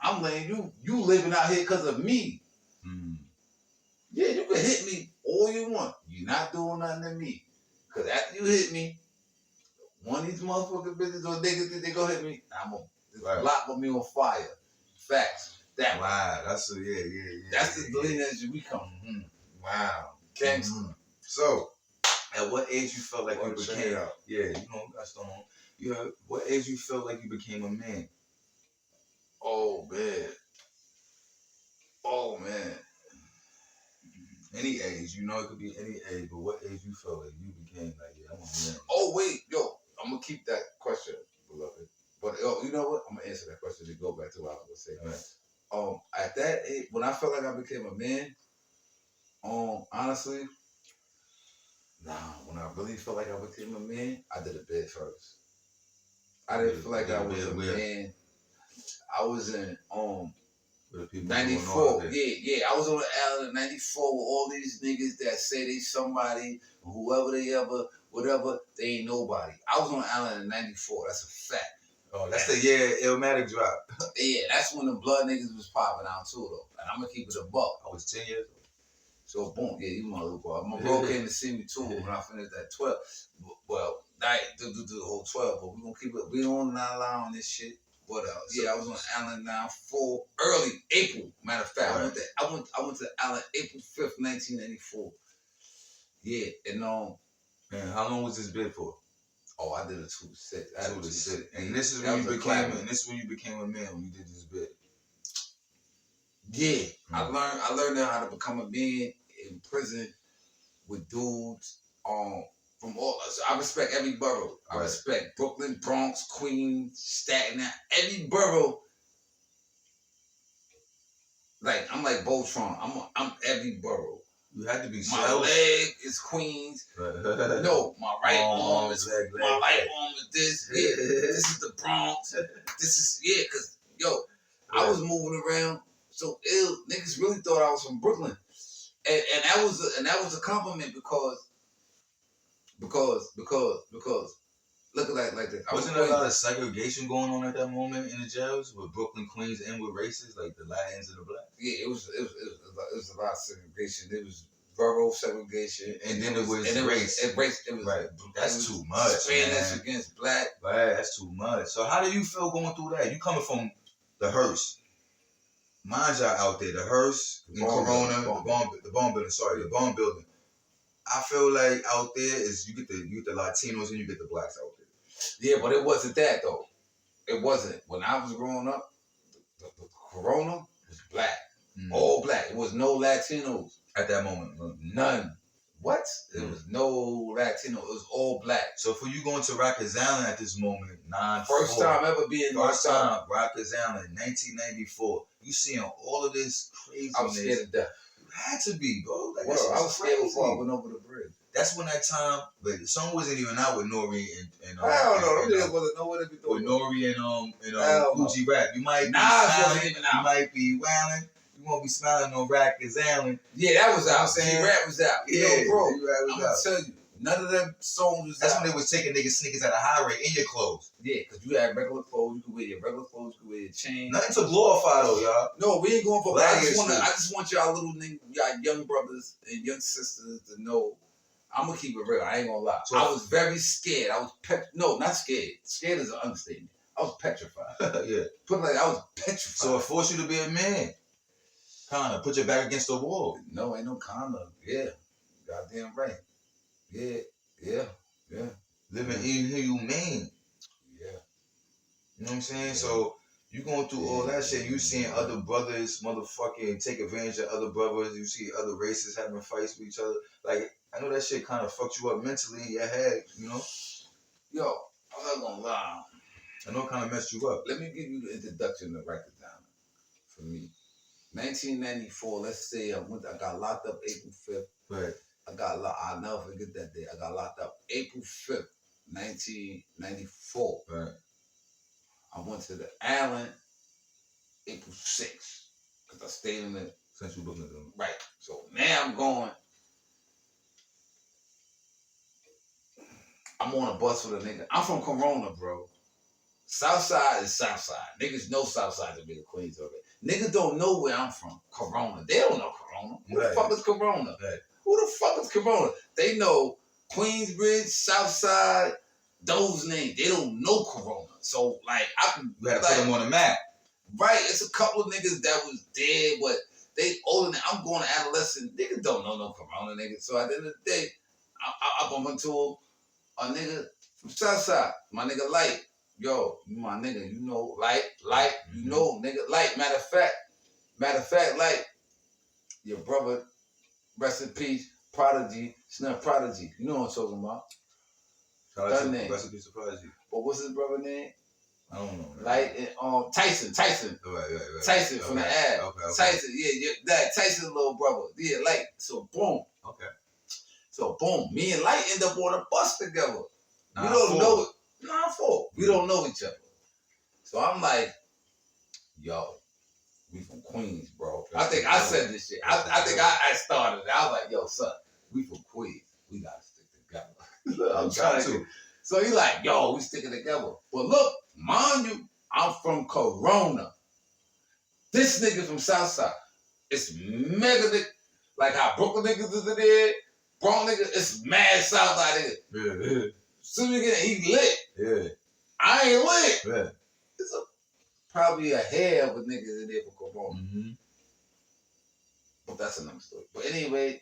S2: I'm letting you living out here because of me. Mm. Yeah, you can hit me all you want. You're not doing nothing to me. Because after you hit me, one of these motherfucking bitches or niggas, they go hit me, I'm going to lock me on fire. Facts. That
S1: wow, that's
S2: That's the lineage we come. Mm-hmm.
S1: Wow.
S2: Gangster.
S1: Mm-hmm. So, at what age you felt like you became? Yeah, you know, that's the one. You know, what age you felt like you became a man?
S2: Oh man.
S1: Any age, you know, it could be any age, but what age you felt like you became like, yeah, I'm a man?
S2: Oh wait, yo, I'm gonna keep that question, beloved. But you know what? I'm gonna answer that question to go back to what I was gonna say. Right. At that age, when I felt like I became a man, honestly, when I really felt like I became a man, I did a bid first. I didn't feel like I was a man. I was in 94. Yeah. I was on the island in 94 with all these niggas that say they somebody, whoever they ever, whatever, they ain't nobody. I was on the island in 94. That's a fact.
S1: Oh, that's the year Illmatic dropped.
S2: Yeah, that's when the blood niggas was popping out too, though. And I'm gonna keep it a buck.
S1: I was 10 years old.
S2: So boom, yeah, you my little boy. My bro came to see me too when I finished that 12. Well, I do the whole 12, but we gonna keep it. We don't allow on this shit. What else? Yeah, I was on Allen 94 early April. Matter of fact, right. I went to Allen April 5th, 1994. Yeah, and
S1: man, how long was this bid for?
S2: Oh, I did a 2-6.
S1: 2-6. And this is when you became. And this is when you became a man when you did this bid.
S2: Yeah, I learned how to become a man in prison with dudes from all. So I respect every borough. I respect Brooklyn, Bronx, Queens, Staten Island, every borough. Like I'm like Voltron. I'm every borough.
S1: You had to be
S2: my leg is Queens. No, my right arm is my right arm is this. Yeah, this is the Bronx. This is cause yo, I was moving around so ill. Niggas really thought I was from Brooklyn, and that was a compliment because look at that like this.
S1: Wasn't there a lot of segregation going on at that moment in the jails with Brooklyn, Queens, and with races like the Latins and the Blacks?
S2: Yeah, it was a lot of segregation. It was borough segregation,
S1: and then it was race.
S2: It was
S1: right. That's too much.
S2: Spanish against black.
S1: Right, that's too much. So how do you feel going through that? You coming from the hearse. Mind y'all out there, the hearse, in Corona, the bomb building. I feel like out there is you get the Latinos and you get the blacks out there.
S2: Yeah, but it wasn't that though. It wasn't. When I was growing up, the Corona was black. All black. It was no Latinos.
S1: At that moment?
S2: None. What? There was no Latino. It was all black.
S1: So for you going to Rikers Island at this moment,
S2: first time ever being
S1: Rikers Island, 1994. You seeing all of this craziness.
S2: I was scared to death.
S1: You had to be, bro. Like,
S2: I was scared before I went over the bridge.
S1: That's when that time, but the song wasn't even out with Nori and
S2: I don't know. Them niggas wasn't know what it be doing.
S1: With Nori and Fuji Rap. You might be smiling. You might be wilding. You won't be smiling on Rikers Island.
S2: Yeah, that was out. Fuji Rap was out.
S1: Yeah,
S2: yo, bro.
S1: I'm
S2: gonna tell you, none of them songs was
S1: That's
S2: out.
S1: when they was taking niggas sneakers at a high rate in your clothes.
S2: Yeah, because you had regular clothes. You could wear your regular clothes. You could wear your chain.
S1: Nothing to glorify though, y'all.
S2: No, we ain't going for. I just want y'all little niggas, y'all young brothers and young sisters to know. I'm gonna keep it real. I ain't gonna lie. So, I was very scared. I was not scared. Scared is an understatement. I was petrified.
S1: Yeah.
S2: Put it like I was petrified.
S1: So it forced you to be a man. Kinda put your back against the wall.
S2: No, ain't no kinda. Yeah. Goddamn right. Yeah.
S1: Living inhumane.
S2: Yeah.
S1: You know what I'm saying? So you going through all that shit. You seeing other brothers motherfucking take advantage of other brothers. You see other races having fights with each other. Like, I know that shit kind of fucked you up mentally in your head, you know?
S2: Yo, I'm not gonna lie.
S1: I know it kind of messed you up.
S2: Let me give you the introduction to Rikers Island. For me, 1994. Let's say I got locked up April 5th.
S1: Right.
S2: I'll never forget that day. I got locked up April 5th, 1994.
S1: Right.
S2: I went to the island April 6th because I stayed in the
S1: Central Brooklyn.
S2: Right. So now I'm going. I'm on a bus with a nigga. I'm from Corona, bro. Southside is Southside. Niggas know Southside to be the Queens of it. Niggas don't know where I'm from. Corona. They don't know Corona. Who the fuck is Corona?
S1: Right.
S2: Who the fuck is Corona? They know Queensbridge, Southside, those names. They don't know Corona. So, like,
S1: you had to put them on the map.
S2: Right. It's a couple of niggas that was dead, but they older than I'm going to adolescent. Niggas don't know no Corona, niggas. So at the end of the day, I bump into a nigga from Southside. My nigga Light. Yo, you my nigga. You know Light. You know nigga Light. Matter of fact, Light. Your brother, rest in peace, Prodigy. Snuff Prodigy. You know what I'm talking about.
S1: Rest in peace to Prodigy.
S2: But what's his brother name?
S1: I don't know.
S2: Like Tyson.
S1: Right.
S2: Tyson from the ad.
S1: Okay.
S2: Tyson, that Tyson's little brother. Yeah, like so. Boom.
S1: Okay.
S2: So boom. Me and Light end up on a bus together. We don't know it. 9-4. We don't know each other. So I'm like, yo, we from Queens, bro. I think I said this shit. I think I started it. I was like, yo, son, we from Queens. We gotta stick together. I'm trying to. So he like, yo, we sticking together. But look, mind you, I'm from Corona. This nigga from Southside. It's mega like how Brooklyn niggas is in there. Bronx niggas, it's mad Southside niggas.
S1: Yeah.
S2: Soon as he lit.
S1: Yeah.
S2: I ain't lit.
S1: Yeah.
S2: It's probably a hair of a niggas in there for Corona.
S1: Mm-hmm.
S2: But that's another story. But anyway,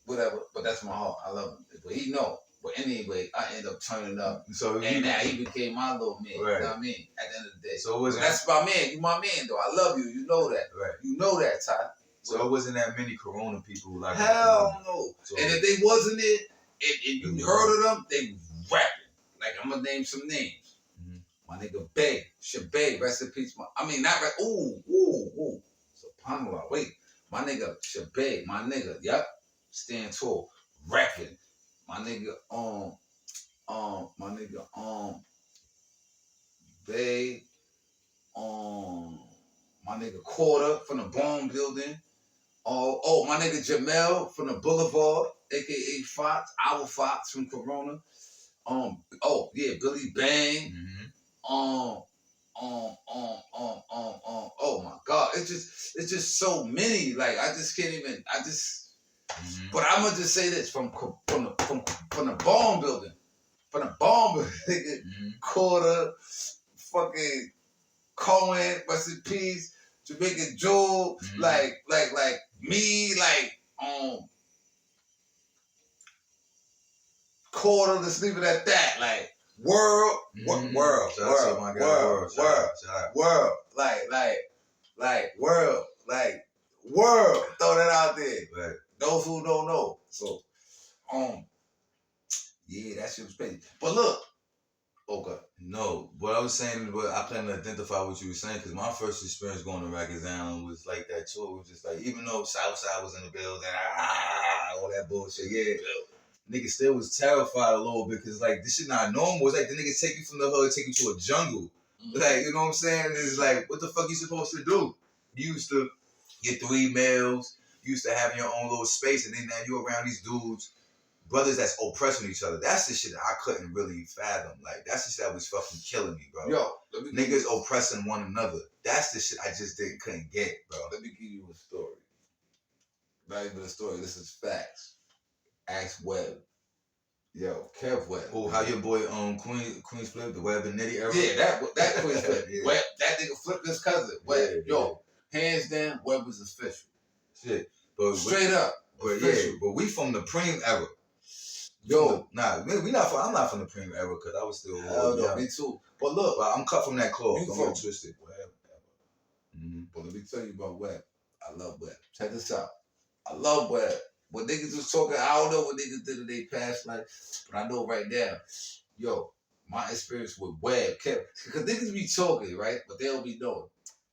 S2: whatever. But that's my heart. I love him. But he know. But anyway, I ended up turning up.
S1: So
S2: and now he became my little man.
S1: Right.
S2: You know what I mean? At the end of the day.
S1: So it wasn't,
S2: that's my man. You my man, though. I love you. You know that.
S1: Right.
S2: You know that, Ty.
S1: So it wasn't that many Corona people like
S2: hell no. So, and if they wasn't it, and you heard of them, they was rapping. Like, I'm gonna name some names. Mm-hmm. My nigga Bay, Shabay, rest in peace. Not right. Ooh. SubhanAllah. Wait. My nigga Shabay, my nigga, yep. Stand tall. Rapping. My nigga, Bay, my nigga Quarter from the Bone Building. My nigga Jamel from the Boulevard, aka Fox, our Fox from Corona. Billy Bang. Mm-hmm. Oh my God, it's just so many. Like I just can't even. Mm-hmm. But I'm gonna just say this from the Bone Building, mm-hmm. Quarter, fucking Cohen, rest in peace. Jamaican Joe, mm-hmm. like me, Quarter, let's leave it at that. Like world, mm-hmm. world, like world. Throw that out there. Right. Those who don't know. So, yeah, that shit was crazy. But look. Okay.
S1: No, what I was saying, but I plan to identify what you were saying, because my first experience going to Rikers Island was like that too. It was just like, even though Southside was in the building, all that bullshit, yeah. Niggas still was terrified a little bit, because like, this shit not normal. It's like the niggas take you from the hood, take you to a jungle. Mm-hmm. Like, you know what I'm saying? It's like, what the fuck you supposed to do? You used to get 3 meals, you used to have your own little space, and then now you around these dudes, brothers that's oppressing each other. That's the shit that I couldn't really fathom. Like, that's the shit that was fucking killing me, bro.
S2: Yo,
S1: niggas oppressing one another. That's the shit I just couldn't get, bro.
S2: Let me give you a story. Not even a story. This is facts. Ask Webb. Yo, Kev Webb.
S1: Oh, how your boy Queens Flip, the Webb and Nitty era?
S2: Yeah, that Queens Flip. Yeah. Webb, that nigga flipped his cousin. Webb, hands down, Webb was official.
S1: Shit, but
S2: straight up.
S1: But
S2: official.
S1: Yeah, but we from the Preem era.
S2: Yo,
S1: we not. I'm not from the Preem era because I was still.
S2: Hell no, me too. But look,
S1: I'm cut from that cloth. Don't get twisted.
S2: Mm-hmm. But let me tell you about Webb. I love Webb. Check this out. I love Webb. What niggas was talking, I don't know what niggas did in their past life, but I know right now. Yo, my experience with Webb, because niggas be talking, right? But they don't be knowing.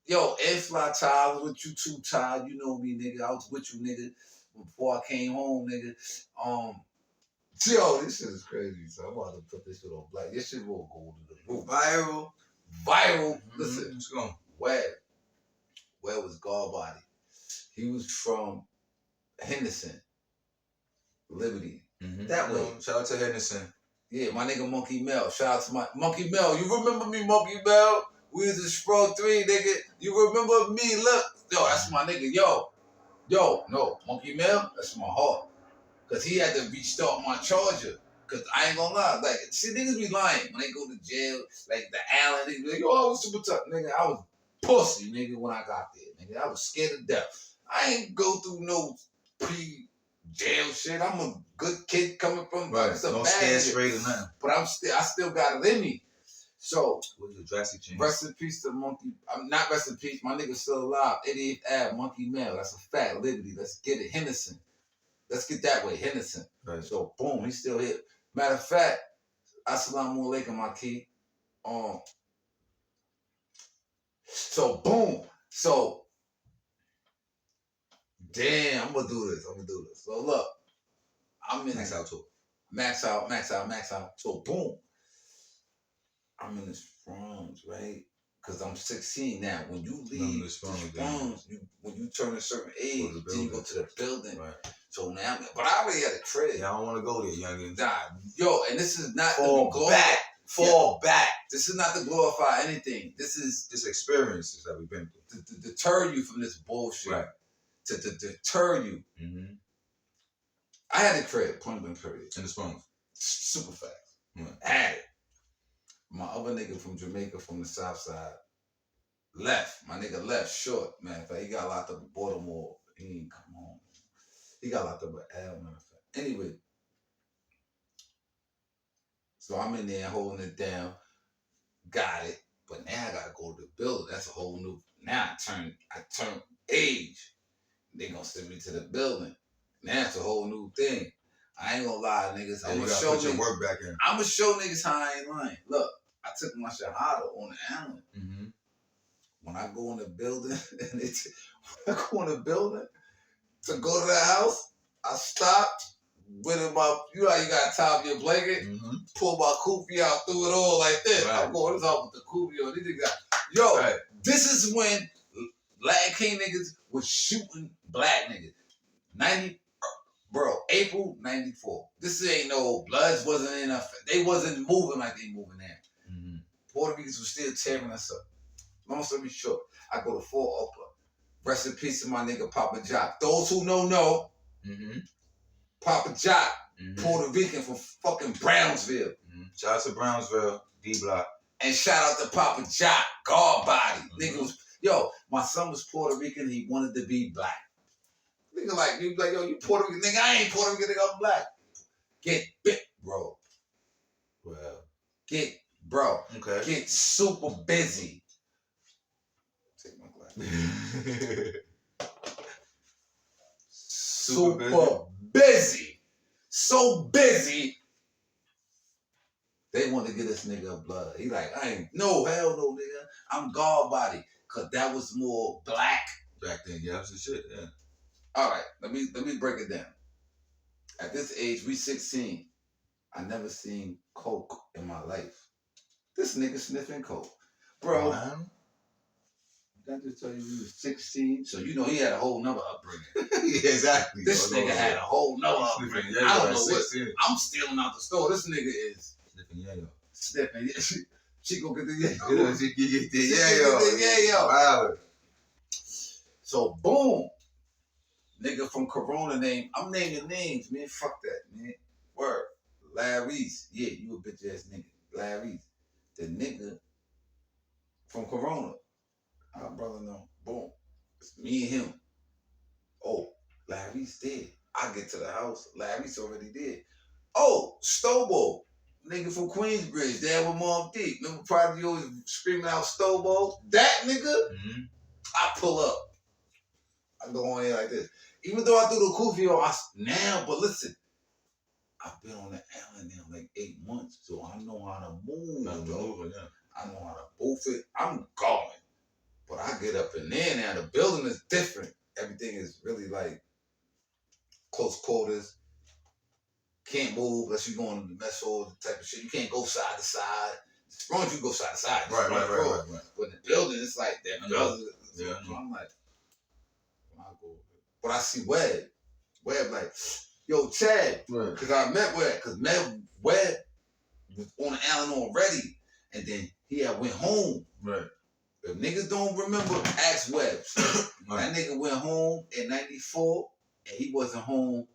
S2: Yo, Fly Ty, I was with you too, Ty. You know me, nigga. I was with you, nigga, before I came home, nigga. Yo, this shit is crazy. So I'm about to put this shit on black. This shit will go to the roof.
S1: Viral.
S2: Mm-hmm. Listen,
S1: let's go.
S2: Webb was God body. He was from Henderson, Liberty. Mm-hmm. That way.
S1: Shout out to Henderson.
S2: Yeah, my nigga Monkey Mel. Shout out to my Monkey Mel. You remember me, Monkey Mel? We was in Sprung 3, nigga. You remember me? Look. Yo, that's my nigga. Yo, no. Monkey Mel, that's my heart. Because he had to restart my charger. Because I ain't gonna lie. Like, see, niggas be lying when they go to jail. Like, the Allen, they be like, yo, I was super tough. Nigga, I was pussy, nigga, when I got there. Nigga, I was scared to death. I ain't go through no pre-jail shit. I'm a good kid coming from
S1: no scared straight or nothing.
S2: But I still got it in me. So,
S1: what was the drastic change?
S2: Rest in peace to Monkey. I'm not rest in peace. My nigga's still alive. 88th Ave, Monkey Mel. That's a fact. Liberty. Let's get it. Henderson. Let's get that way. Henderson.
S1: Right.
S2: So, boom. He's still here. Matter of fact, assalamu alaikum, my key. So, boom. So, damn, I'm gonna do this. So look, I'm in
S1: MaxOutTalk.
S2: Max out. So boom, I'm in this Sprungs, right? Because I'm 16 now. When you leave the Sprungs, when you turn a certain age, then you go to the building. Right. So now, but I already had a crib.
S1: Yeah, I don't want to go there, youngin.
S2: Nah, yo, and this is not
S1: Fall back.
S2: This is not to glorify anything. This is
S1: experiences that we've been through
S2: to deter you from this bullshit.
S1: Right.
S2: To deter you. Mm-hmm. I had a crib, point blank period.
S1: In the Sprungs.
S2: Super fast. Mm-hmm. I had it. My other nigga from Jamaica from the south side left. My nigga left short, man. In fact, he got locked up in Baltimore. He ain't come home. He got locked up with Al, matter of fact. Anyway, So I'm in there holding it down. Got it. But now I gotta go to the building. That's a whole new. Now I turn age. They gonna send me to the building. Now it's a whole new thing. I ain't gonna lie, niggas.
S1: I'm gonna show your work back in.
S2: I'm gonna show niggas how I ain't lying. Look, I took my shahada on the island.
S1: Mm-hmm.
S2: When I go in the building, when I go in the building to go to the house, I stopped with my, you know how you gotta top your blanket, pull my kufi out, threw it all like this. Right. I'm going this off with the kufi on. These niggas, yo, right. This is when Latin King niggas was shooting black niggas. 90, bro, April 94. This ain't no Bloods wasn't enough. They wasn't moving like they moving now. Mm-hmm. Puerto Ricans was still tearing us up. Long story short, I go to Fort Oprah. Rest in peace to my nigga Papa Jock. Those who know. Mm-hmm. Papa Jock, Puerto Rican from fucking Brownsville.
S1: Shout out to Brownsville, D-Block.
S2: And shout out to Papa Jock, guard body. Nigga was, yo, my son was Puerto Rican. He wanted to be black. Nigga like, you like, yo, you Puerto Rican. Nigga, I ain't Puerto Rican, nigga, I'm black. Get bit, bro.
S1: Well.
S2: Okay. Get super busy. Take my glasses. super busy. So busy. They want to get this nigga a blood. He like, I ain't, no, hell no, nigga. I'm guard body. Cause that was more black.
S1: Back then, yeah, that's the shit, yeah.
S2: All right, let me break it down. At this age, we 16. I never seen coke in my life. This nigga sniffing coke. Bro, did I just tell you he was 16? So you know he had a whole nother upbringing.
S1: Yeah, exactly.
S2: This nigga had a whole nother upbringing. I don't know what. I'm stealing out the store. This nigga is
S1: sniffing yayo.
S2: Sniffing. She gonna get the yayo.
S1: She can get the yayo. Wow.
S2: So boom. Nigga from Corona name. I'm naming names, man. Fuck that, man. Word. Larry's. Yeah, you a bitch ass nigga. Larry's. The nigga from Corona. Our brother know. Boom. It's me and him. Oh, Larry's dead. I get to the house. Larry's already dead. Oh, Stobo. Nigga from Queensbridge. Dad with Mom D. Remember probably always screaming out Stobo? That nigga? Mm-hmm. I pull up. I go on here like this. Even though I do the kufi on now, but listen, I've been on the island now like 8 months, so I know how to move. I know how to boof it. I'm going. But I get up in there now. The building is different. Everything is really like close quarters. Can't move unless you're going to the mess hall, type of shit. You can't go side to side. As long as you go side to side. Right. But in the building, it's like that. Yeah. So I'm like, but I see Webb. Webb like, yo, Chad. Because I met Webb. Because Webb was on the island already. And then he had went home. Right. If niggas don't remember, ask Webb. That nigga went home in 94 and he wasn't home.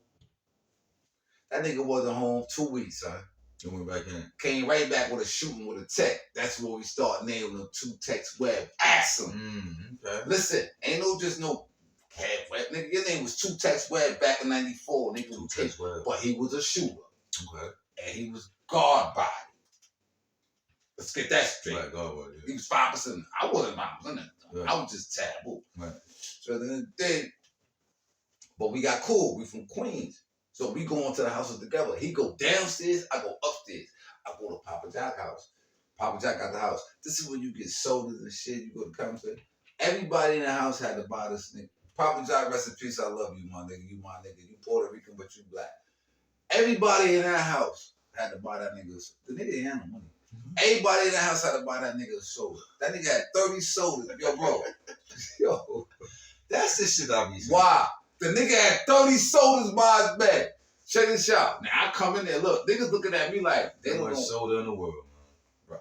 S2: That nigga wasn't home 2 weeks, son.
S1: He went back in.
S2: Came right back with a shooting with a tech. That's where we start naming them 2 techs Webb. Ask him. Okay. Listen, ain't no just no Cat Webb. Nigga, your name was 2 techs Webb back in 94. Nigga, 2 techs Webb. But he was a shooter. Okay. And he was guard body. Let's get that straight. Right, guard body. Yeah. He was 5%. I wasn't 5%. Right. I was just Tabu. Right. So then, but we got cool. We from Queens. So we go into the houses together. He go downstairs, I go upstairs. I go to Papa Jock's house. Papa Jock got the house. This is when you get sodas and shit. You go to conversation. Everybody in the house had to buy this nigga. Papa Jock, rest in peace, I love you, my nigga. You my nigga. You Puerto Rican, but you black. Everybody in that house had to buy that nigga. The nigga ain't had no money. Everybody in the house had to buy that nigga a soda. That nigga had 30 sodas. Yo, bro. Yo.
S1: That's the shit I be saying.
S2: Wow. The nigga had 30 sodas by his bag. Check this out. Now I come in there, look, niggas looking at me like
S1: they don't know soda in the world,
S2: bro.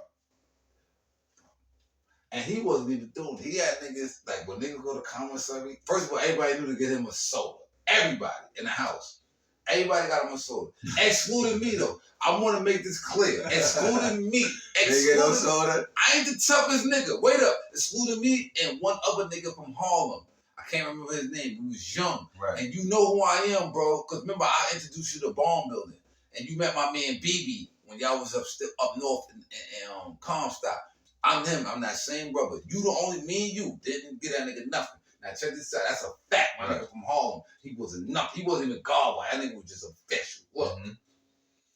S2: And he wasn't even doing it. He had niggas like when niggas go to commissary. First of all, everybody knew to get him a soda. Everybody in the house. Everybody got him a soda. Excluding me though. I want to make this clear. Excluding me.
S1: Excluding no soda.
S2: I ain't the toughest nigga. Wait up. Excluding me and one other nigga from Harlem. I can't remember his name. He was young. Right. And you know who I am, bro. Because remember, I introduced you to Bomb Building. And you met my man, BB, when y'all was up north in Comstock. I'm him. I'm that same brother. You the only, me and you didn't get that nigga nothing. Now check this out. That's a fact. My nigga from Harlem. He wasn't nothing. He wasn't even God. That nigga was just a fish. Look. Mm-hmm.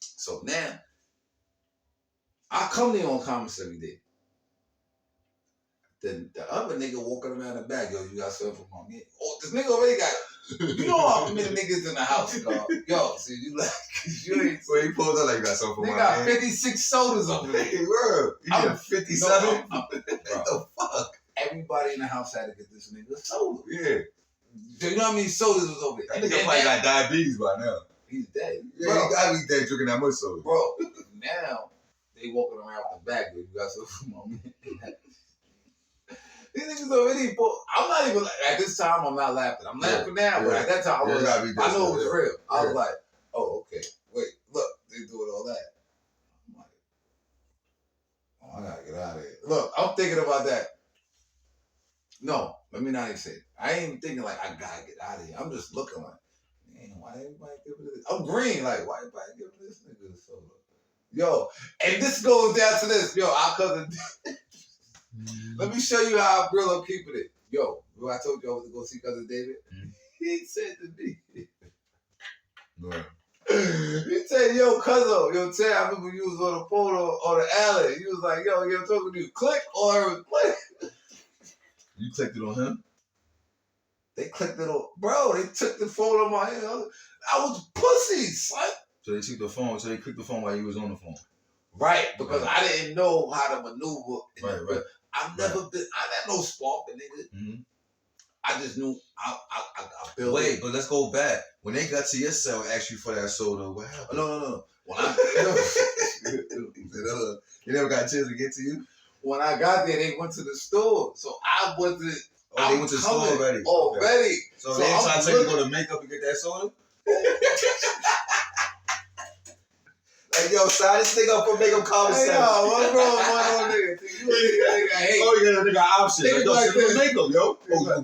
S2: So now, I come there on commissary day. The other nigga walking around the back, yo, you got something for my man. Oh, this nigga already got it. You know how many niggas in the house, dog. Yo, see, you like, you ain't.
S1: Well, he pulled up like you got something for my
S2: man.
S1: man.
S2: They got 56 sodas over there.
S1: Hey, bro. You got 57?
S2: What the fuck? Everybody in the house had to get this nigga a soda.
S1: Yeah.
S2: So you know how many sodas was over there?
S1: That nigga probably got diabetes by now.
S2: He's dead.
S1: Yeah, bro. He gotta be dead drinking that much soda.
S2: Bro, now they walking around with the bag, dude. You got something for my man. These niggas already, I'm not even, at this time, I'm not laughing. I'm laughing now, but at that time, I know it was real. I was like, oh, okay. Wait, look, they doing all that. I'm like, oh, I gotta get out of here. Look, I'm thinking about that. No, let me not even say it. I ain't even thinking like, I gotta get out of here. I'm just looking like, man, why everybody giving this? I'm green, like, why everybody giving this nigga a soda? Yo, and this goes down to this. Yo, our cousin... Let me show you how real I'm keeping it. Yo, when I told you I was to go see Cousin David, he said to me, he said, yo, cousin, yo, Tay, I remember you was on the phone on the alley. He was like, yo, I'm talking to you. Click or click.
S1: You clicked it on him?
S2: They clicked it on, bro, they took the phone on my hand. I was pussy, son.
S1: So they took the phone, so they clicked the phone while you was on the phone.
S2: Right, because I didn't know how to maneuver.
S1: Right.
S2: I've never been, I had no spark, nigga. Mm-hmm. I just knew I built.
S1: Wait, but let's go back. When they got to your cell and asked you for that soda, what happened?
S2: No. When
S1: you never got a chance to get to you?
S2: When I got there, they went to the store. So I wasn't.
S1: Oh, they went to the store already?
S2: Already. Okay.
S1: So they ain't trying to take you to go to makeup and get that soda? Hey, yo, sign this nigga up for makeup commissary.
S2: Hey, yo, what's wrong with one nigga? You a nigga I hate.
S1: Oh, yeah, nigga got options. Yo,
S2: like
S1: send him the makeup, yo.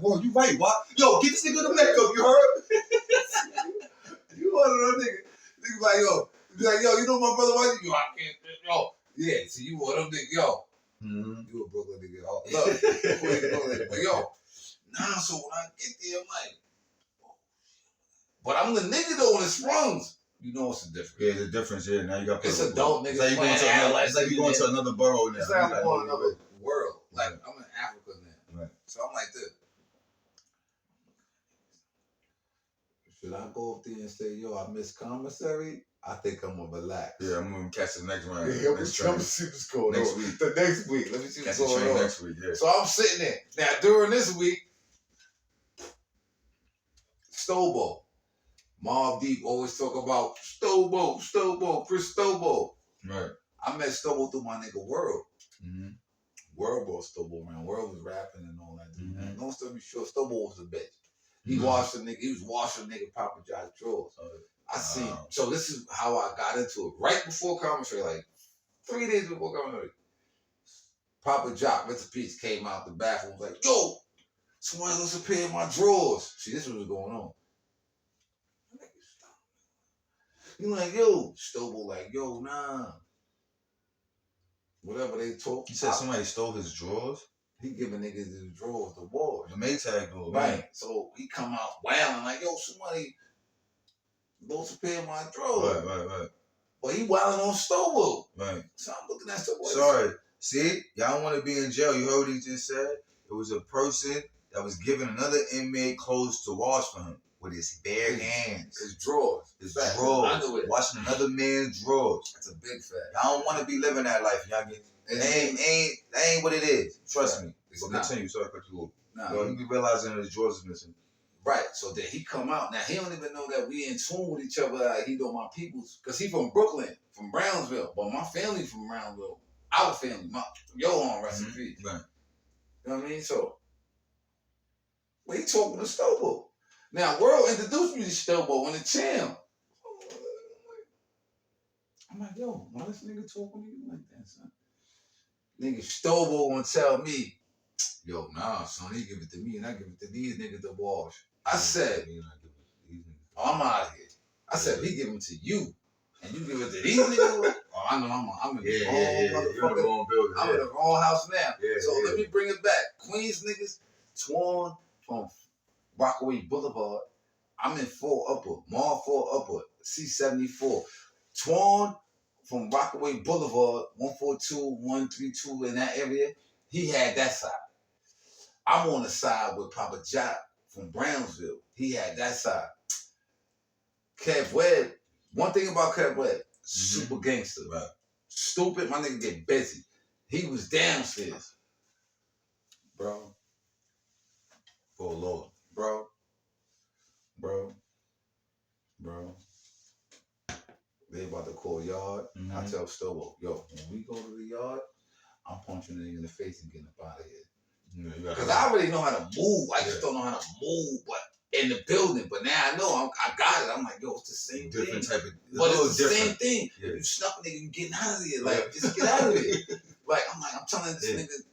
S1: Oh, you right, what? Yo, get this nigga the makeup, you heard?
S2: You one of them niggas. Niggas like, yo. Be like, yo, you know my brother was? Yo, I can't. Yo. Yeah, see, you one of them niggas. Yo. Mm-hmm. You a Brooklyn nigga. Oh, look. But yo. Nah, so when I get there, I'm like. But I'm the nigga, though, when it sprungs. You know what's the difference?
S1: Yeah, the difference. Yeah, now you got.
S2: It's adult niggas.
S1: It's like you going to another borough now.
S2: It's like I'm going to another world. Like I'm in Africa now.
S1: Right.
S2: So I'm like this. Should I go up there and say, yo, I miss commissary? I think I'm gonna relax.
S1: Yeah, I'm gonna catch the next round.
S2: Yeah, I'm gonna see what's going on. Next week. The next week. Let me see what's going on.
S1: Next week, yeah.
S2: So I'm sitting there. Now during this week, Stobo. Mobb Deep always talk about Stobo, Chris Stobo.
S1: Right.
S2: I met Stobo through my nigga World. Mm-hmm. World brought Stobo around. World was rapping and all that. Mm-hmm. Long story short, Stobo was a bitch. He washed a nigga. He was washing a nigga Papa John's drawers. I seen. So this is how I got into it. Right before commissary, like 3 days before commissary, Papa Jock, Mr. Peace, came out the bathroom. Was like, yo, somebody looks up here in my drawers. See, this was going on. He like, yo, Stobo like, yo, nah. Whatever they talk.
S1: You said somebody stole his drawers?
S2: He giving niggas his drawers the wash.
S1: The Maytag door.
S2: Right. So he come out wailing like, yo, somebody goes to pay my drawers.
S1: Right.
S2: But he wailing on Stobo.
S1: Right.
S2: So I'm looking at Stobo.
S1: Sorry. See? Y'all don't want to be in jail. You heard what he just said? It was a person that was giving another inmate clothes to wash for him. With his bare hands.
S2: His drawers.
S1: His drawers. Washing another man's drawers.
S2: That's a big fact.
S1: Y'all don't want to be living that life, y'all get. That ain't what it is. Trust me. So continue. Sorry, cut you off. Nah, you be realizing that his drawers is missing.
S2: Right. So then he come out. Now he don't even know that we in tune with each other. Like he know my peoples. Cause he from Brooklyn, from Brownsville. But my family from Brownsville. Our family. Your own recipe.
S1: Right.
S2: You know what I mean? So but he talking to Stobo. Now, World introduced me to Stobo in the jam. I'm like, yo, why this nigga talking to you like that, son? Nigga Stobo gonna tell me, yo, nah, son, he give it to me and I give it to these niggas to wash. I said, oh, I'm out of here. I said, he give them to you. and you give it to these niggas. Oh, I know I'm in the wrong building. I'm in the wrong house now. Let me bring it back. Queens niggas, Twan from Rockaway Boulevard. I'm in 4 Upper, Mall 4 Upper, C74. Twan from Rockaway Boulevard, 142, 132 in that area. He had that side. I'm on the side with Papa Jock from Brownsville. He had that side. Kev Webb, one thing about Kev Webb, super gangster. Right. Stupid, my nigga get busy. He was downstairs. Bro. For Lord. Bro. They about to call yard. I tell Stobo, yo, when we go to the yard, I'm punching the nigga in the face and getting up out of here. Because I already know how to move. I just don't know how to move, but in the building. But now I know I got it. I'm like, yo, it's the same
S1: different
S2: thing.
S1: Type of,
S2: but it's the same thing. Yeah. You snuff a nigga, you getting out of here. Like, just get out of here. Like, I'm telling this nigga,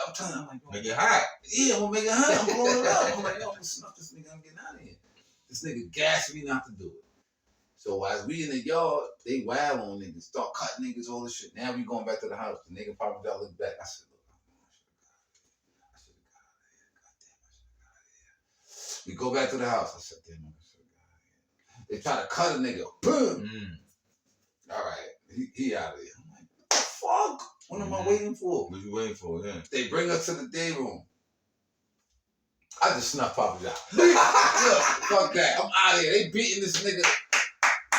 S2: I'm like,
S1: make it hot.
S2: Yeah, I'm gonna make it hot. I'm blowing it up. I'm like, yo, I'm gonna snuff this nigga, I'm getting out of here. This nigga gassed me not to do it. So as we in the yard, they wild on niggas, start cutting niggas, all this shit. Now we going back to the house. The nigga Papa Doll look back. I said, look, I should have got out of here. Goddamn, I should have got out of here. We go back to the house. I said, damn, I should have got out of here. They try to cut a nigga. Boom. All right, he out of here. I'm like, what the fuck? What am I waiting for?
S1: What you waiting for? Yeah.
S2: They bring us to the day room. I just snuffed Papa Doll. Look, fuck that. I'm out of here. They beating this nigga.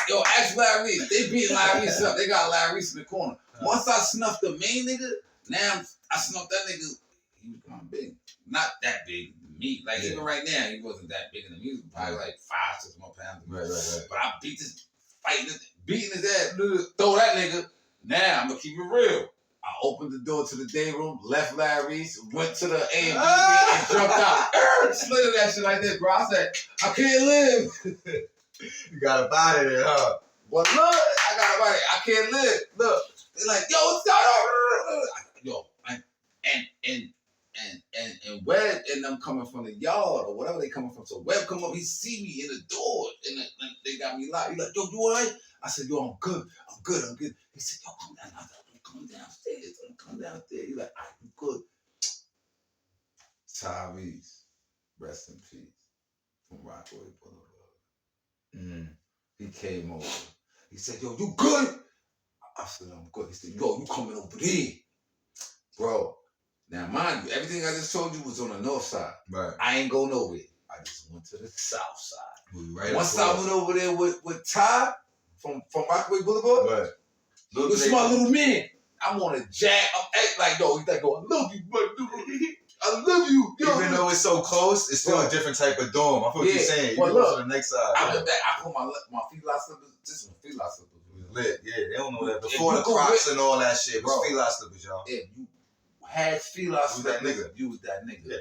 S2: Yo, ask Larry. They beating Larry up. They got Larry in the corner. Once I snuffed the main nigga, now I snuffed that nigga. He was kind of big. Not that big to me. Like, even right now, he wasn't that big in the music. Probably like 5, 6 more pounds.
S1: Right.
S2: But I beat this, beating his ass, throw that nigga. Now, I'm going to keep it real. I opened the door to the day room, left Larry's, went to the A&B and jumped out. Slid that shit like this, bro. I said, I can't live.
S1: You got a body there, huh?
S2: Well, look, I got a body. I can't live. Look, they're like, yo, start over. Yo, and Webb and them coming from the yard or whatever they coming from. So Webb come up, he see me in the door, and they got me locked. He like, yo, you all right? I said, yo, I'm good. He said, yo, come down. I said, come downstairs. He like, all right, you good. Tyrese, rest in peace, from Rockaway Boulevard. He came over. He said, yo, you good? I said, I'm good. He said, yo, you coming over there. Bro, now mind you, everything I just told you was on the north side. Right. I ain't go nowhere. I just went to the south side. Right. Once I went over there with Ty from Rockaway Boulevard, right. Look at my little man. I'm on a jag. I'm like, yo, he's like, yo, I love you, but I love you. Yo,
S1: even though it's so close, it's still a different type of dome. I feel what you're saying. You go to the next side.
S2: I went back. I put my feline slippers. This was feline slippers.
S1: Lit. Yeah, they don't know that. Before the Crocs and all that shit, bro. Feline slippers, y'all.
S2: If you had feline slippers, you was that nigga. Yeah.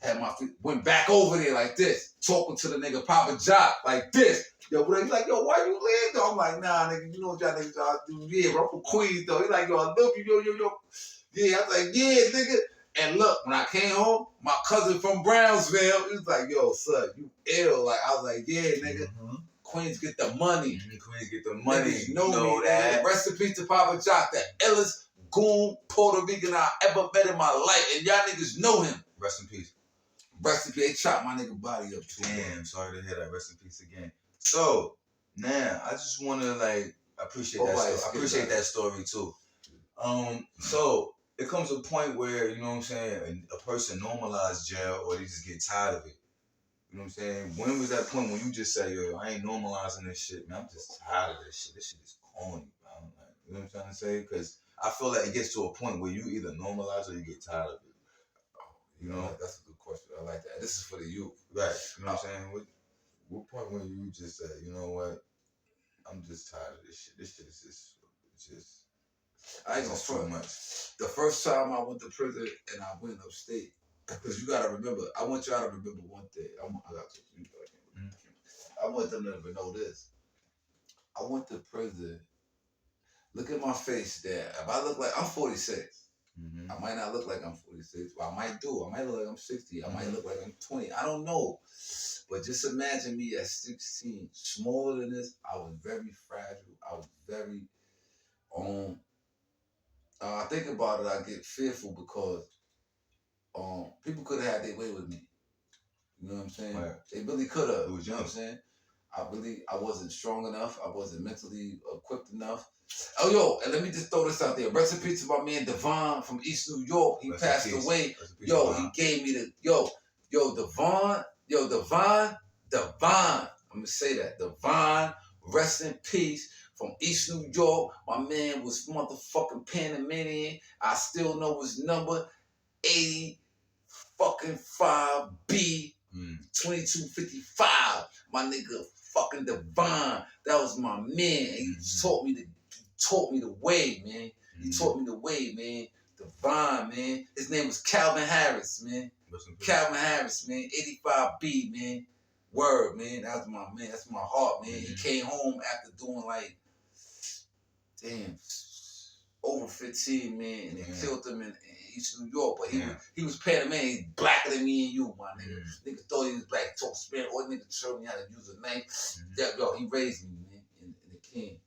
S2: Had my feet. Went back over there like this, talking to the nigga Papa Jock like this. Yo, but he's like, yo, why you live though? I'm like, nah, nigga, you know what y'all niggas all do. Yeah, bro, I'm from Queens though. He's like, yo, I love you, yo. Yeah, I was like, yeah, nigga. And look, when I came home, my cousin from Brownsville, he was like, yo, son, you ill. Like, I was like, yeah, nigga. Queens get the money.
S1: Queens get the money.
S2: Niggas know me, that. Rest in peace to Papa Jock, the illest goon Puerto Rican I ever met in my life. And y'all niggas know him.
S1: Rest in peace.
S2: Rest in peace. They chopped my nigga body up too.
S1: Damn, sorry to hear that. Rest in peace again. So, now, I just want to, like, appreciate that story. I appreciate that story, too. So, it comes to a point where, you know what I'm saying, a person normalizes jail or they just get tired of it. You know what I'm saying? When was that point when you just say, yo, I ain't normalizing this shit, man. I'm just tired of this shit. This shit is corny, man. Like, you know what I'm trying to say? Because I feel like it gets to a point where you either normalize or you get tired of it. You know?
S2: That's a good question. I like that. This is for the youth.
S1: Right. You know what I'm saying? What point when you just say, you know what? I'm just tired of this shit. This shit is just
S2: I ain't gonna front much. The first time I went to prison and I went upstate, because you gotta remember, I want y'all to remember one thing. I want them to know this. I went to prison. Look at my face there. If I look like I'm 46.
S1: Mm-hmm.
S2: I might not look like I'm 46, but I might do. I might look like I'm 60. I might look like I'm 20. I don't know. But just imagine me at 16, smaller than this. I was very fragile. I was very I think about it, I get fearful because people could have had their way with me. You know what I'm saying?
S1: Right.
S2: They really could have.
S1: You was
S2: know
S1: young.
S2: what I'm saying? I believe I wasn't strong enough. I wasn't mentally equipped enough. Oh, yo, and let me just throw this out there. Rest in peace to my man Devon from East New York. He passed away. Yo, he gave me the Devon. I'm gonna say that. Devon, rest in peace from East New York. My man was motherfucking Panamanian. I still know his number, 80 fucking 5B. 2255, my nigga, fucking Devon. That was my man. He taught me the way, man. He taught me the way, man. Devon, man. His name was Calvin Harris, man. Calvin Harris, man. 85B, man. Word, man. That was my man. That's my heart, man. He came home after doing like, over 15, man, and they killed him in East New York. But he was Panamanian. He's blacker than me and you, my nigga. Nigga thought he was black, talk Spanish. Or nigga showed me how to use a knife. Yo, he raised me, man, in the king.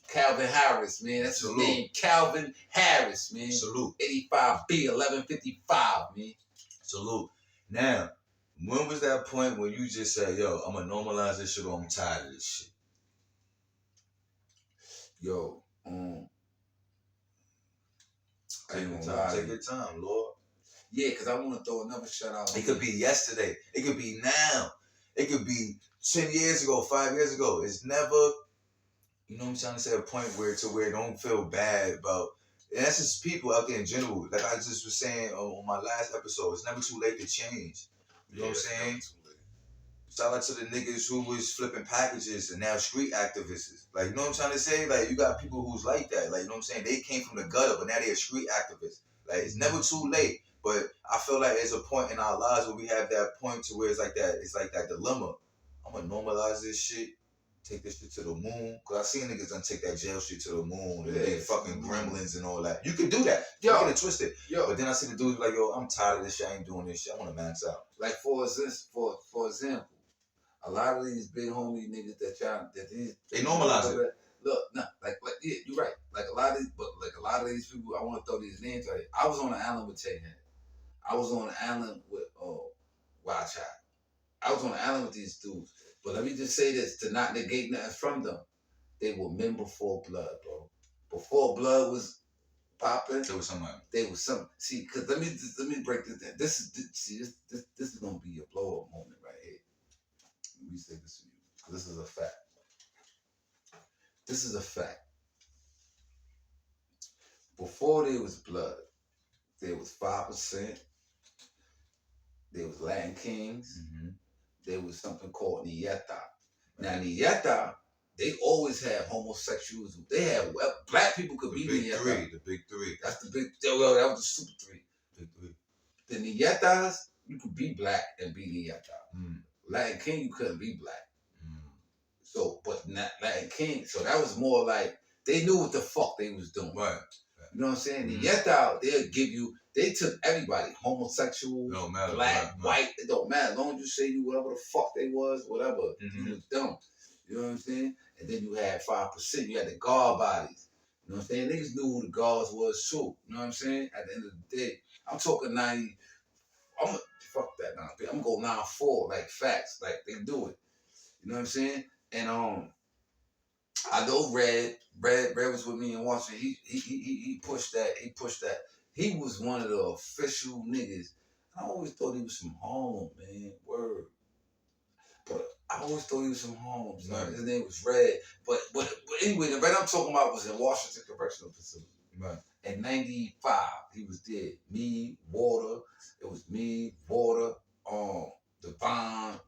S2: Calvin Harris, man. That's his name. Calvin Harris, man.
S1: Salute.
S2: 85B, 1155, man.
S1: Salute. Now, when was that point when you just said, yo, I'm going to normalize this shit or I'm tired of this shit?
S2: Yo,
S1: Take your time, Lord.
S2: Yeah, because I want to throw another shout out.
S1: It could be yesterday. It could be now. It could be 10 years ago, 5 years ago. It's never, you know what I'm trying to say, a point where don't feel bad about. And that's just people out there in general. Like I just was saying on my last episode, it's never too late to change. You know what I'm saying? Shout out to the niggas who was flipping packages and now street activists. Like, you know what I'm trying to say? Like, you got people who's like that. Like, you know what I'm saying? They came from the gutter, but now they're street activists. Like, it's never too late. But I feel like there's a point in our lives where we have that point to where it's like that dilemma. I'm going to normalize this shit, take this shit to the moon. Because I seen niggas done take that jail shit to the moon. And they fucking gremlins and all that. You can do that. You get it twisted. But then I see the dudes like, yo, I'm tired of this shit. I ain't doing this shit. I want to max out.
S2: Like, for example, a lot of these big homie niggas
S1: they normalize it.
S2: Look, yeah, you're right. Like a lot of these people, I want to throw these names out here. I was on an island with Tay. I was on an island with Wild Child. I was on an island with these dudes. But let me just say this to not negate nothing from them. They were men before blood, bro. Before blood was popping,
S1: there was somebody.
S2: They was some. See, because let me break this down. This is gonna be a blow up moment right here. Let me say this to you. This is a fact. This is a fact. Before there was blood, there was 5%. There was Latin Kings. There was something called Nieta. Now Nieta, they always had homosexuals. They had black people could be Nieta.
S1: The big three.
S2: That's the big. Well, that was the super three.
S1: Big three.
S2: The Nietas, you could be black and be Nieta. Latin King, you couldn't be black. So, but not Latin King. So that was more like they knew what the fuck they was doing.
S1: Right.
S2: You know what I'm saying? Nieta, they'll give you. They took everybody, homosexual, black, white. It don't matter. As long as you say you whatever the fuck they was, whatever. You was dumb. You know what I'm saying? And then you had 5%. You had the guard bodies. You know what I'm saying? Niggas knew who the guards was too. You know what I'm saying? At the end of the day, I'm talking 90. Fuck that now. I'm going 9-4, like facts, like they do it. You know what I'm saying? And I know Red was with me in Washington. He pushed that. He was one of the official niggas. I always thought he was from Harlem, man. Word. But I always thought he was from Harlem. Right. His name was Red. But anyway, the Red I'm talking about was in Washington Correctional Facility.
S1: Right.
S2: In 95, he was there. Me, Water. It was me, Water, Devon,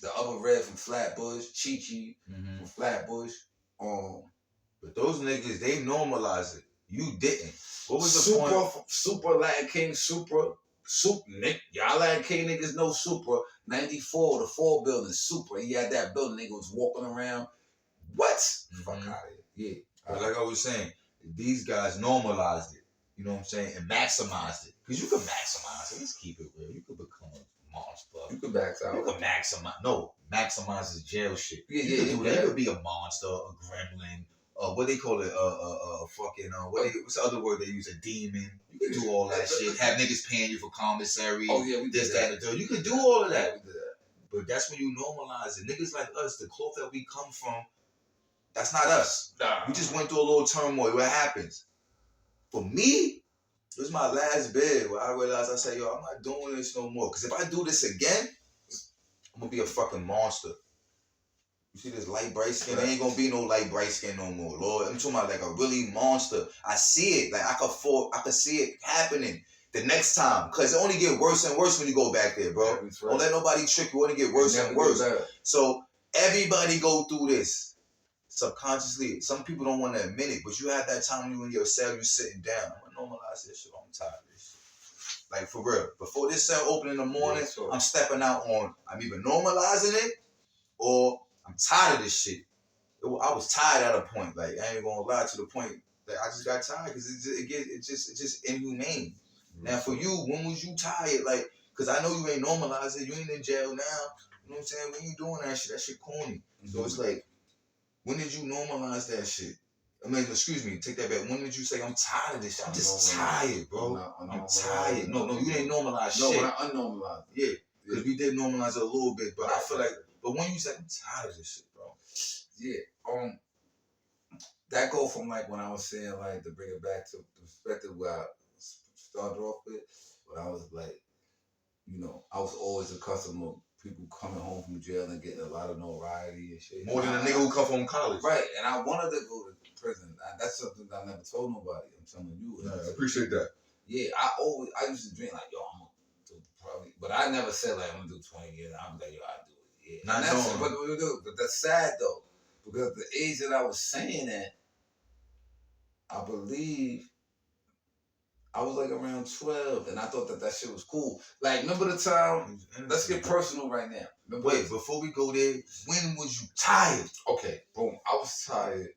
S2: the other Red from Flatbush, Chi-Chi from Flatbush.
S1: But those niggas, they normalize it. You didn't. What was the point?
S2: Super Latin King, Super, Nick. Y'all Latin King niggas know Super. 94, the 4 building, Super. He had that building, nigga was walking around. What? Fuck out of here. Yeah.
S1: But like I was saying, these guys normalized it.
S3: You know what I'm saying? And maximize it. Because you can maximize it. Let's keep it real. You could become a monster.
S2: You can max out.
S3: You can maximize. No, maximize is jail shit.
S2: Yeah,
S3: You could do that.
S2: yeah.
S3: You could be a monster, a gremlin, what they call it, fucking, what's the other word they use? A demon. You can do all that shit. Have niggas paying you for commissary.
S2: Oh, yeah, we
S3: this,
S2: did
S3: that, and the third. You can do all of that.
S2: We did that.
S3: But that's when you normalize it. Niggas like us, the cloth that we come from, that's not us.
S2: Nah.
S3: We just went through a little turmoil. What happens? For me, it was my last bid where I realized, I said, yo, I'm not doing this no more. Because if I do this again, I'm going to be a fucking monster. You see this light, bright skin? There ain't going to be no light, bright skin no more, Lord. I'm talking about like a really monster. I see it. Like, I could see it happening the next time. Because it only get worse and worse when you go back there, bro.
S2: Right.
S3: Don't let nobody trick you. It only get worse and worse. So, everybody go through this. Subconsciously, some people don't want to admit it, but you have that time when you in your cell, you sitting down. I'm gonna normalize this shit. I'm tired of this shit. Like for real. Before this cell open in the morning, I'm stepping out on. I'm either normalizing it or I'm tired of this shit. I was tired at a point. Like I ain't gonna lie, to the point that I just got tired because it's just inhumane. Now for you, when was you tired? Like, cause I know you ain't normalized it. You ain't in jail now. You know what I'm saying? When you doing that shit, that shit corny. So it's like. When did you normalize that shit? I mean, excuse me, take that back. When did you say, I'm tired of this shit? I'm just tired, bro. I'm tired. No, you didn't normalize shit.
S2: No, when I unnormalized.
S3: Yeah, because we did normalize it a little bit, but I feel like, but when you say, I'm tired of this shit, bro.
S2: Yeah, that go from like when I was saying, like, to bring it back to the perspective where I started off with, when I was like, you know, I was always accustomed to people coming home from jail and getting a lot of notoriety and shit.
S3: More than a nigga who come from college.
S2: Right, and I wanted to go to prison. That's something that I never told nobody. I'm telling you.
S3: Yeah, I appreciate that.
S2: Yeah, I used to dream like, yo, I'm gonna do probably, but I never said like I'm gonna do 20 years. I'm like, yo, I do it. Yeah, but that's sad though, because the age that I was saying that, I believe. I was like around 12, and I thought that shit was cool. Like, remember the time? Let's get personal right now.
S3: Wait, before we go there, when was you tired?
S2: Okay, boom. I was tired.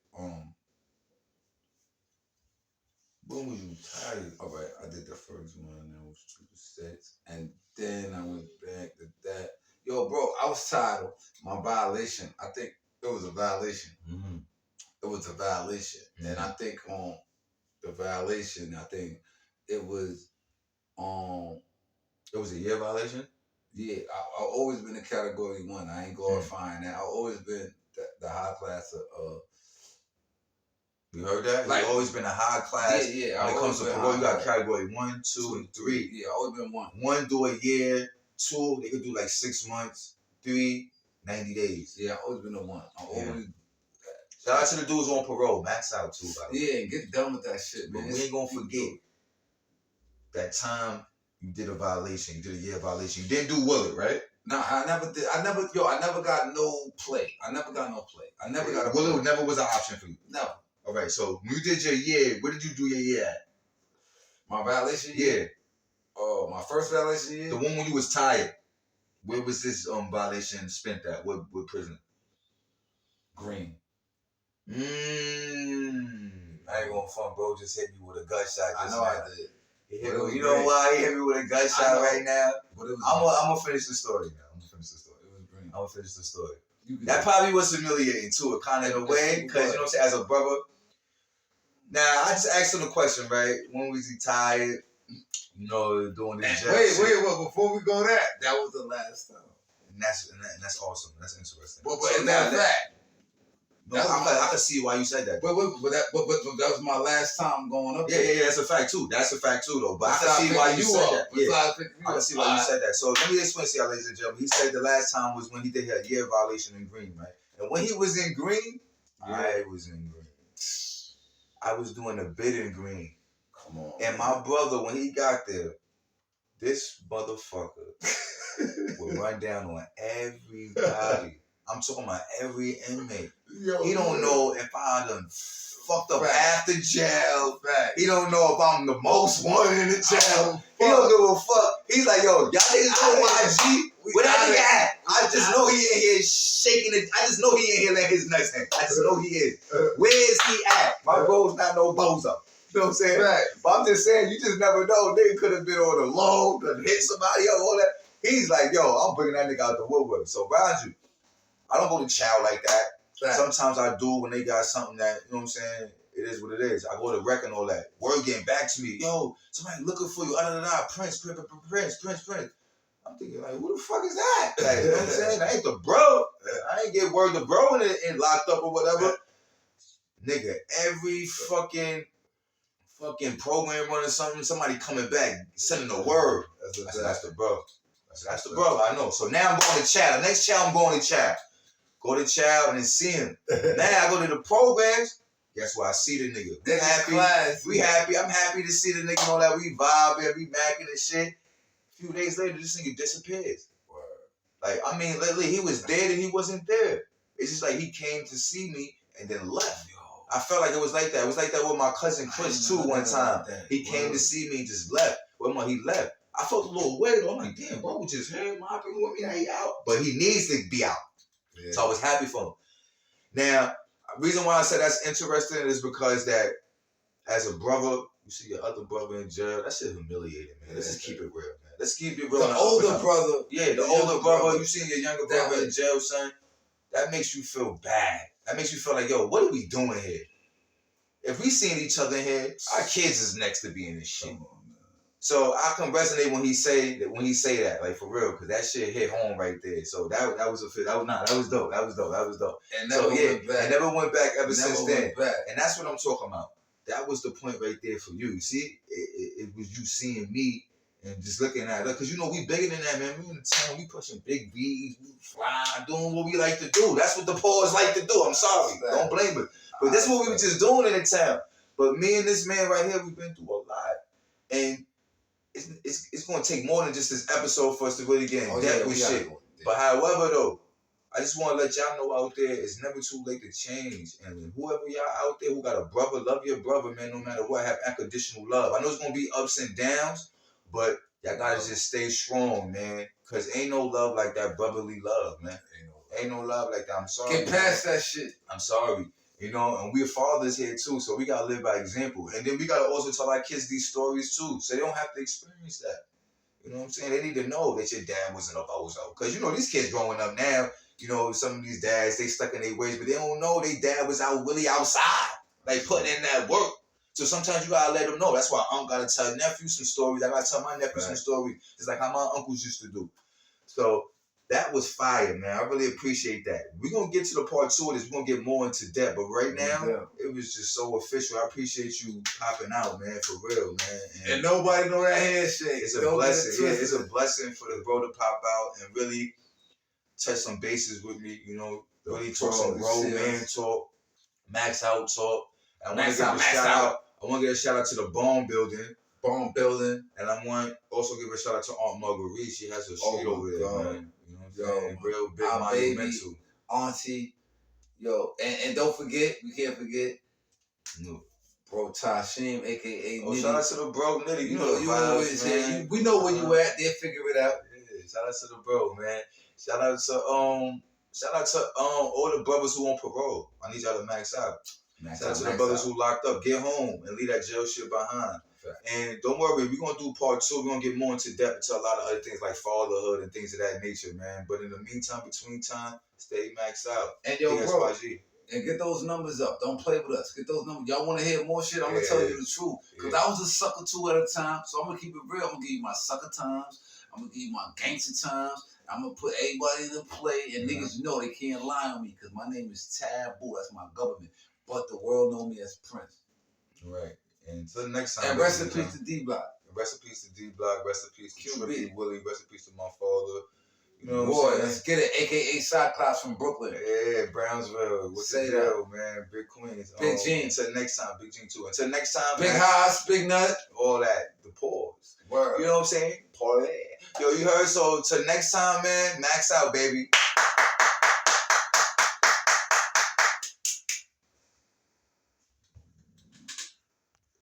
S3: When was you tired?
S2: All right, I did the first one. That was 2-6, and then I went back to that. Yo, bro, I was tired of my violation. I think it was a violation.
S3: Mm-hmm.
S2: It was a violation, and I think on the violation, I think. It was
S3: a year violation?
S2: Yeah, I always been in category 1. I ain't glorifying that. I always been the high class of
S3: you heard that?
S2: Like,
S3: you always been a high class.
S2: Yeah.
S3: When it comes to parole, you got category 1, 2, and 3.
S2: Yeah, I always been 1.
S3: 1 do a year, 2 they could do like 6 months, 3 90 days.
S2: Yeah, I always been a 1. I always.
S3: Shout out to the dudes on parole. Max out too, by the way.
S2: Yeah, get done with that shit, man.
S3: But we ain't gonna forget that time you did a violation. You did a year violation. You didn't do Willard, right?
S2: No, I never did. I never got no play. I never got a
S3: Willard never was an option for you.
S2: No.
S3: All right, so when you did your year, where did you do your year at?
S2: My violation
S3: year?
S2: Yeah. Oh, my first violation year?
S3: The one when you was tired. Where was this violation spent at? What prison?
S2: Green.
S3: I ain't gonna front, bro. Just hit me with a gunshot.
S2: I know I did.
S3: You know why he hit me with a gunshot right now? I'm gonna finish the story now. It was green. I'm gonna finish the story. That probably was humiliating too, it kind of in a way, because you know what I'm saying, as a brother. Now I just asked him the question, right? When was he tired? You know, doing this job.
S2: Wait, before we go that was the last time.
S3: And that's awesome. That's interesting.
S2: But so that fact.
S3: No, I can see why you said that.
S2: But that was my last time going up there.
S3: Yeah, that's a fact too. Though. But I can see why you said that. Yeah, I can see why you said that. So let me explain to y'all, ladies and gentlemen. He said the last time was when he did a year violation in Green, right? And when he was in Green, I was in Green. I was doing a bid in Green.
S2: Come on.
S3: And my brother, when he got there, this motherfucker would run down on everybody. I'm talking about every inmate. Yo, he don't know if I done fucked up after jail. He don't know if I'm the most wanted in the jail. He don't give a fuck. He's like, yo, y'all niggas know my G. Where that nigga at? I just know he in here shaking it. I just know he in here letting his nuts hang. I just know he is. Where is he at? My bro's not no bozo. You know what I'm saying?
S2: Right.
S3: But I'm just saying, you just never know. Nigga could have been on the low, could have hit somebody up, all that. He's like, yo, I'm bringing that nigga out the woodwork. So, mind you, I don't go to chow like that. Right. Sometimes I do when they got something that, you know what I'm saying, it is what it is. I go to rec and all that. Word getting back to me, yo, somebody looking for you, Prince. I'm thinking, like, who the fuck is that? Like, you know what I'm saying? I ain't the bro. I ain't get word the bro and locked up or whatever. Nigga, every fucking program running something, somebody coming back, sending a word. That's the bro. That's the bro, I know. So now I'm going to chat. The next chat, I'm going to chat. Go to chat and see him. Now I go to the programs. Guess what? I see the nigga. We happy. We happy. I'm happy to see the nigga. Know that we vibing, we macking and shit. A few days later, this nigga disappears. Like, I mean, literally, he was dead and he wasn't there. It's just like he came to see me and then left. I felt like it was like that. It was like that with my cousin Chris, too, one time. He came to see me and just left. Well, he left. I felt a little weird. I'm like, damn, bro, just heard my people with me. Now he out. But he needs to be out. Yeah. So I was happy for him. Now, the reason why I said that's interesting is because that as a brother, you see your other brother in jail. That shit humiliating, man. Let's just keep it real, man. Let's keep it real.
S2: The older brother.
S3: Yeah, the older brother. You see your younger brother in jail, son. That makes you feel bad. That makes you feel like, yo, what are we doing here? If we seeing each other here, our kids is next to being this shit. So I can resonate when he say that, like for real, because that shit hit home right there. So that was dope. That was dope.
S2: And never went back.
S3: And never went back ever since then. And that's what I'm talking about. That was the point right there for you. You see, it was you seeing me and just looking at it. Because, you know, we bigger than that, man. We in the town, we pushing big V's, we fly, doing what we like to do. That's what the poors like to do. I'm sorry. Don't blame it. But this is what we were just doing in the town. But me and this man right here, we've been through a lot. And it's going to take more than just this episode for us to really get in depth with shit. But however, though, I just want to let y'all know out there, it's never too late to change. And whoever y'all out there who got a brother, love your brother, man, no matter what, have unconditional love. I know it's going to be ups and downs, but y'all got to just stay strong, man. Because ain't no love like that brotherly love, man. Ain't no love like that. I'm sorry.
S2: Get past that shit.
S3: I'm sorry. You know, and we're fathers here too, so we got to live by example. And then we got to also tell our kids these stories too, so they don't have to experience that. You know what I'm saying? They need to know that your dad wasn't a bozo. Because, you know, these kids growing up now, you know, some of these dads, they stuck in their ways, but they don't know their dad was out really outside, like putting in that work. So sometimes you got to let them know. That's why I'm got to tell nephews some stories. I got to tell my nephews some stories. It's like how my uncles used to do. So that was fire, man. I really appreciate that. We're going to get to the part 2 of this. We're going to get more into depth. But right now, it was just so official. I appreciate you popping out, man, for real, man.
S2: And nobody know that handshake.
S3: It's a blessing. Yeah, it's a blessing for the bro to pop out and really touch some bases with me, you know, really talk some grown man talk, max out talk. I want to give a shout out. I want to give a shout out to the Bone Building. And I want also give a shout out to Aunt Marguerite. She has her street over there, man. You know what I'm saying? Real big monumental.
S2: Auntie. Yo, and don't forget, we can't forget.
S3: No.
S2: Bro Tashim, aka
S3: Nitty. Shout out to the bro Nitty. You know
S2: you always say we know where you at. They'll figure it out.
S3: Yeah, shout out to the bro, man. Shout out to all the brothers who on parole. I need y'all to max out. Shout out to the brothers who locked up. Get home and leave that jail shit behind. And don't worry, we're going to do part 2. We're going to get more into depth into a lot of other things like fatherhood and things of that nature, man. But in the meantime, between time, stay maxed out.
S2: And yo, bro, and get those numbers up. Don't play with us. Get those numbers. Y'all want to hear more shit? I'm going to tell you the truth. Because I was a sucker too at a time. So I'm going to keep it real. I'm going to give you my sucker times. I'm going to give you my gangster times. I'm going to put everybody in the play. And niggas know they can't lie on me because my name is Tabu. That's my government. But the world know me as Prince.
S3: Right. And until the next time.
S2: And rest in peace to D-Block.
S3: Rest in peace to D-Block. Rest in peace to Trippy Willie. Rest in peace to my father. You know what
S2: Boy,
S3: I'm saying?
S2: let's get it. A.K.A. Cyclops from Brooklyn.
S3: Yeah, Brownsville. What's the deal, man? Big Queens.
S2: Big Gene.
S3: Until next time. Big Gene too. Until next time.
S2: Big Haas, Big Nut.
S3: All that. The pause.
S2: Word.
S3: You know what I'm saying? Yo, you heard? So, till next time, man. Max out, baby.